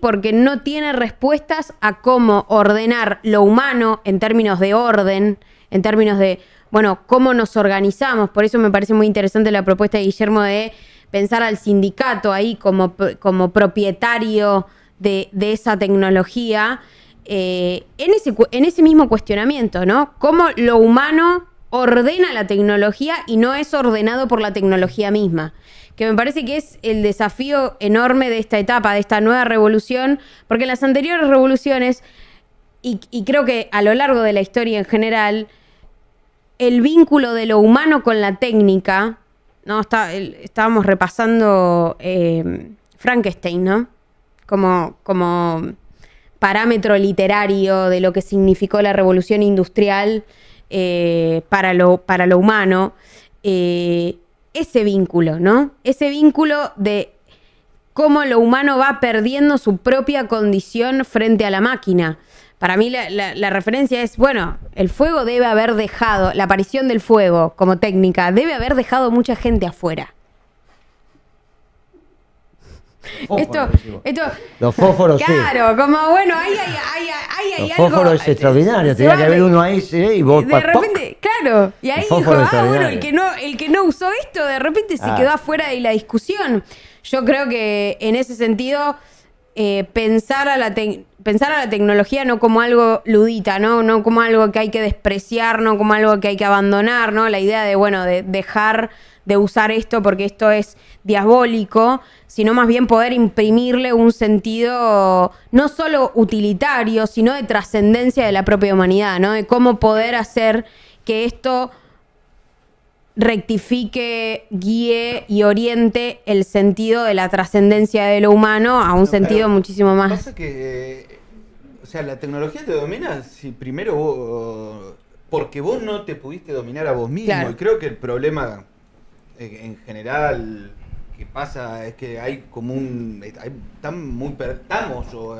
porque no tiene respuestas a cómo ordenar lo humano en términos de orden, en términos de, bueno, cómo nos organizamos. Por eso me parece muy interesante la propuesta de Guillermo de pensar al sindicato ahí como propietario de esa tecnología, en ese mismo cuestionamiento, ¿no? Cómo lo humano ordena la tecnología y no es ordenado por la tecnología misma. Que me parece que es el desafío enorme de esta etapa, de esta nueva revolución, porque en las anteriores revoluciones, y creo que a lo largo de la historia en general, el vínculo de lo humano con la técnica, ¿no? Estábamos repasando Frankenstein, ¿no? Como parámetro literario de lo que significó la revolución industrial para lo humano. Ese vínculo, ¿no? Ese vínculo de cómo lo humano va perdiendo su propia condición frente a la máquina. Para mí la referencia es, bueno, el fuego debe haber dejado, la aparición del fuego como técnica, debe haber dejado mucha gente afuera.
Los fósforos,
claro, como bueno, hay
los
algo.
fósforos es extraordinario, tenía que haber uno ahí, ¿sí? Y vos
de repente, claro, y ahí dijo,
bueno,
el que no usó esto, de repente se quedó afuera de la discusión. Yo creo que en ese sentido, pensar a la tecnología no como algo ludita, no como algo que hay que despreciar, no como algo que hay que abandonar, ¿no? La idea de, bueno, de dejar de usar esto porque esto es diabólico, sino más bien poder imprimirle un sentido no solo utilitario, sino de trascendencia de la propia humanidad, ¿no? De cómo poder hacer que esto rectifique, guíe y oriente el sentido de la trascendencia de lo humano a un sentido muchísimo más.
Pasa que, o sea, la tecnología te domina si primero vos, porque vos no te pudiste dominar a vos mismo.
Claro.
Y creo que el problema en general que pasa es que hay como yo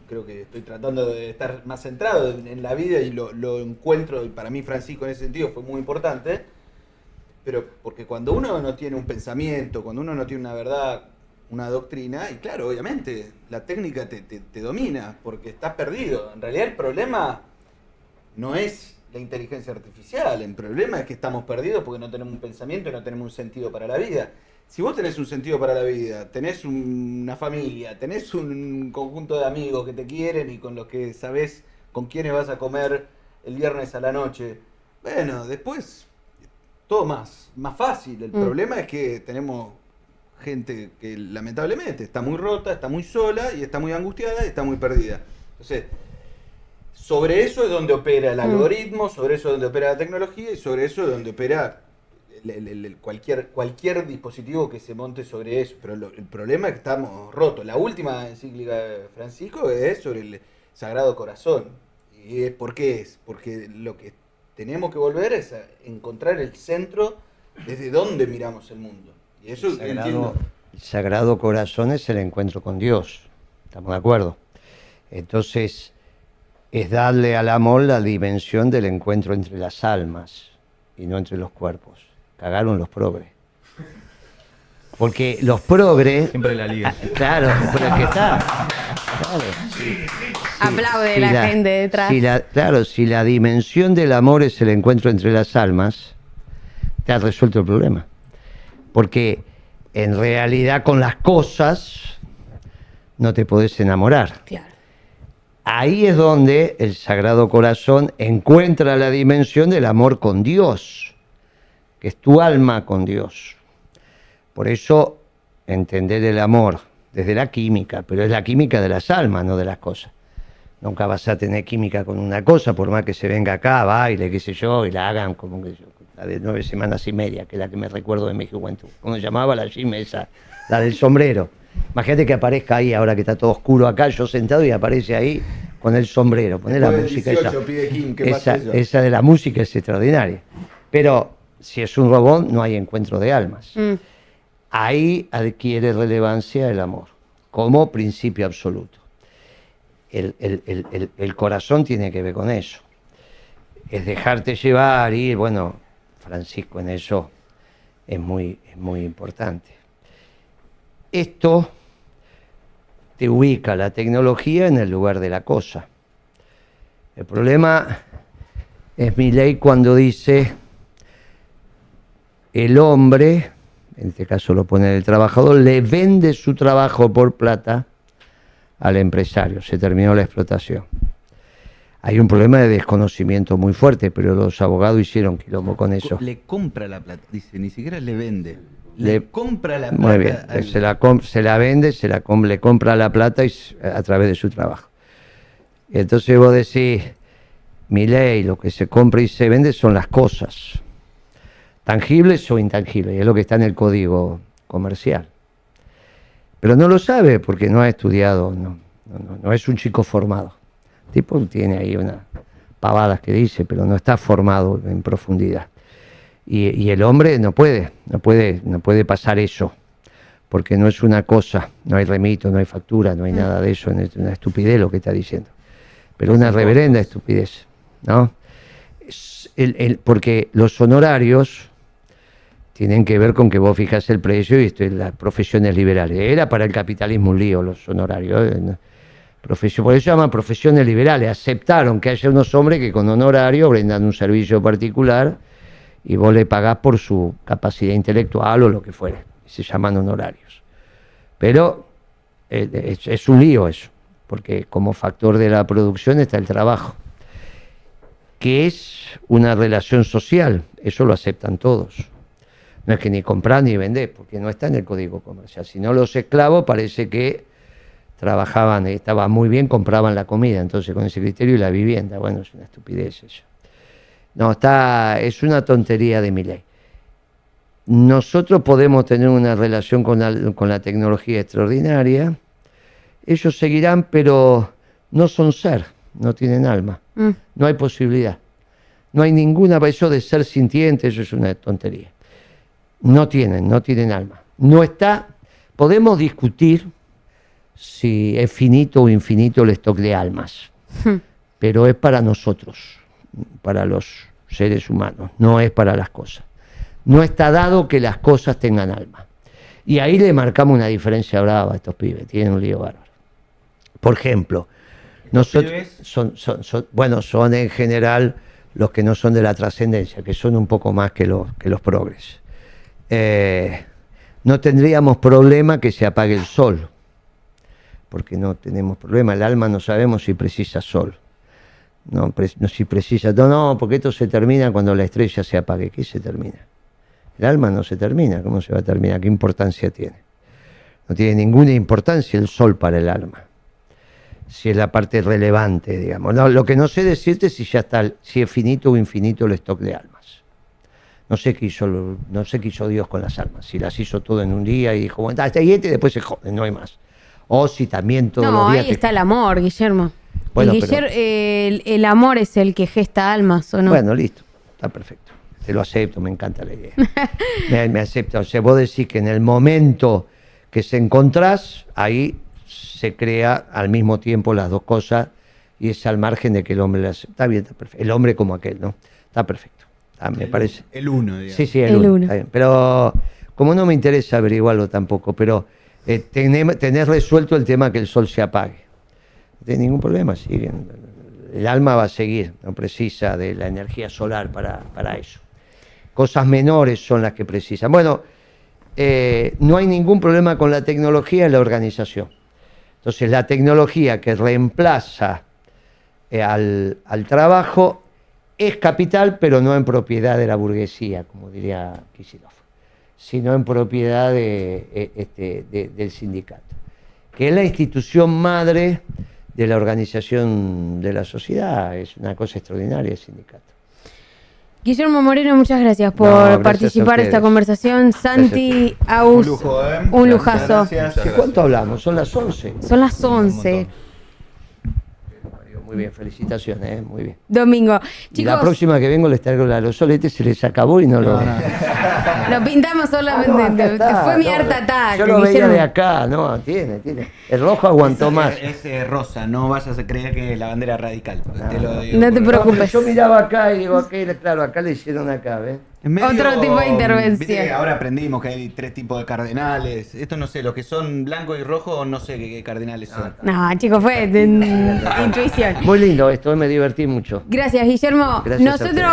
creo que estoy tratando de estar más centrado en la vida y lo encuentro, y para mí Francisco en ese sentido fue muy importante, pero porque cuando uno no tiene un pensamiento, cuando uno no tiene una verdad, una doctrina, y claro, obviamente la técnica te domina porque estás perdido. En realidad el problema no es la inteligencia artificial, el problema es que estamos perdidos porque no tenemos un pensamiento y no tenemos un sentido para la vida. Si vos tenés un sentido para la vida, tenés una familia, tenés un conjunto de amigos que te quieren y con los que sabés con quiénes vas a comer el viernes a la noche, bueno, después todo más fácil. El problema es que tenemos gente que lamentablemente está muy rota, está muy sola y está muy angustiada y está muy perdida. Entonces, sobre eso es donde opera el algoritmo, sobre eso es donde opera la tecnología y sobre eso es donde opera cualquier dispositivo que se monte sobre eso. Pero el problema es que estamos rotos. La última encíclica de Francisco es sobre el Sagrado Corazón. ¿Y por qué es? Porque lo que tenemos que volver es a encontrar el centro desde donde miramos el mundo. Y eso entiendo.
El Sagrado Corazón es el encuentro con Dios. ¿Estamos de acuerdo? Entonces, es darle al amor la dimensión del encuentro entre las almas y no entre los cuerpos. Cagaron los progres. Porque los progres...
Siempre la liga.
Claro, pero es que está. Claro.
Aplaude la gente detrás.
Si la dimensión del amor es el encuentro entre las almas, te has resuelto el problema. Porque en realidad con las cosas no te podés enamorar.
Claro.
Ahí es donde el Sagrado Corazón encuentra la dimensión del amor con Dios, que es tu alma con Dios. Por eso, entender el amor desde la química, pero es la química de las almas, no de las cosas. Nunca vas a tener química con una cosa, por más que se venga acá, baile, qué sé yo, y la hagan como que yo, la de 9 semanas y media, que es la que me recuerdo de mi juventud. ¿Cómo se llamaba la gym esa? La del sombrero. Imagínate que aparezca ahí, ahora que está todo oscuro acá, yo sentado y aparece ahí con el sombrero. Poné la música
18,
esa.
pide Kim, ¿qué pasa eso?
Esa de la música es extraordinaria. Pero si es un robot, no hay encuentro de almas. Ahí adquiere relevancia el amor, como principio absoluto. El corazón tiene que ver con eso. Es dejarte llevar y, bueno, Francisco en eso es muy importante. Esto te ubica la tecnología en el lugar de la cosa. El problema es Milei cuando dice el hombre, en este caso lo pone el trabajador, le vende su trabajo por plata al empresario. Se terminó la explotación. Hay un problema de desconocimiento muy fuerte, pero los abogados hicieron quilombo con eso.
Le compra la plata, dice, ni siquiera le vende. Le compra la plata.
Muy bien, se la vende, le compra la plata a través de su trabajo. Y entonces vos decís, Milei, lo que se compra y se vende son las cosas, tangibles o intangibles, y es lo que está en el código comercial. Pero no lo sabe porque no ha estudiado, no es un chico formado. El tipo tiene ahí unas pavadas que dice, pero no está formado en profundidad. Y el hombre no puede pasar eso, porque no es una cosa, no hay remito, no hay factura, no hay nada de eso, es una estupidez lo que está diciendo, pero una reverenda estupidez, ¿no? Porque los honorarios tienen que ver con que vos fijás el precio y esto es las profesiones liberales. Era para el capitalismo un lío los honorarios. Por eso se llaman profesiones liberales. Aceptaron que haya unos hombres que con honorario brindan un servicio particular y vos le pagás por su capacidad intelectual o lo que fuere. Se llaman honorarios. Pero es un lío eso, porque como factor de la producción está el trabajo, que es una relación social. Eso lo aceptan todos. No es que ni comprar ni vender, porque no está en el Código Comercial. Si no, los esclavos parece que trabajaban, estaban muy bien, compraban la comida, entonces con ese criterio y la vivienda. Bueno, es una estupidez eso. No, es una tontería de mi ley. Nosotros podemos tener una relación con la tecnología extraordinaria. Ellos seguirán, pero no son ser, no tienen alma. No hay posibilidad. No hay ninguna, eso de ser sintiente, eso es una tontería. No tienen alma. No está, podemos discutir si es finito o infinito el stock de almas, pero es para nosotros, para los seres humanos, no es para las cosas. No está dado que las cosas tengan alma. Y ahí le marcamos una diferencia brava a estos pibes, tienen un lío bárbaro. Por ejemplo, nosotros son en general los que no son de la trascendencia, que son un poco más que los progres. No tendríamos problema que se apague el sol, porque no tenemos problema. El alma no sabemos si precisa sol, si precisa, porque esto se termina cuando la estrella se apague. ¿Qué se termina? El alma no se termina. ¿Cómo se va a terminar? ¿Qué importancia tiene? No tiene ninguna importancia el sol para el alma, si es la parte relevante, digamos. No, lo que no sé decirte es si es finito o infinito el stock de almas. No sé qué hizo Dios con las almas, si las hizo todo en un día y dijo, bueno, hasta ahí y después se jode, no hay más. O si también todos los días...
No, ahí está el amor, Guillermo.
Bueno,
el amor es el que gesta almas, ¿o no?
Bueno, listo, está perfecto. Te lo acepto, me encanta la idea. me acepta. O sea, vos decís que en el momento que se encontrás, ahí se crea al mismo tiempo las dos cosas y es al margen de que el hombre las... Está bien, está perfecto. El hombre como aquel, ¿no? Está perfecto. Me parece.
El uno, digamos.
Sí, el uno. Está bien. Pero como no me interesa averiguarlo tampoco, pero tener resuelto el tema que el sol se apague. No tiene ningún problema, siguen. El alma va a seguir, no precisa de la energía solar para eso. Cosas menores son las que precisan. Bueno, no hay ningún problema con la tecnología en la organización. Entonces, la tecnología que reemplaza al trabajo es capital, pero no en propiedad de la burguesía, como diría Kicillof, sino en propiedad del sindicato, que es la institución madre de la organización de la sociedad. Es una cosa extraordinaria el sindicato.
Guillermo Moreno, muchas gracias por participar en esta conversación. Santi, Aus,
Un lujo,
un lujazo.
Gracias.
¿Cuánto hablamos? Son las 11.
Son las 11.
Muy bien, felicitaciones, muy bien.
Domingo.
Y
Chicos,
la próxima que vengo les traigo el aerosol, se les acabó y no lo...
lo pintamos solamente. Fue mi art attack.
Yo lo veía
Guillermo.
de acá, no, tiene. El rojo aguantó más.
Es rosa, no vayas a creer que es la bandera radical. Te lo digo.
No te preocupes.
Yo miraba acá y digo, claro, acá le hicieron acá, ¿ves?
Es medio,
Otro tipo de intervención.
Viste que ahora aprendimos que hay 3 tipos de cardenales. Esto no sé, los que son blanco y rojo, no sé qué cardenales son.
No, chicos, fue de intuición.
Muy lindo esto, me divertí mucho.
Gracias, Guillermo.
Gracias a
Nosotros
ustedes.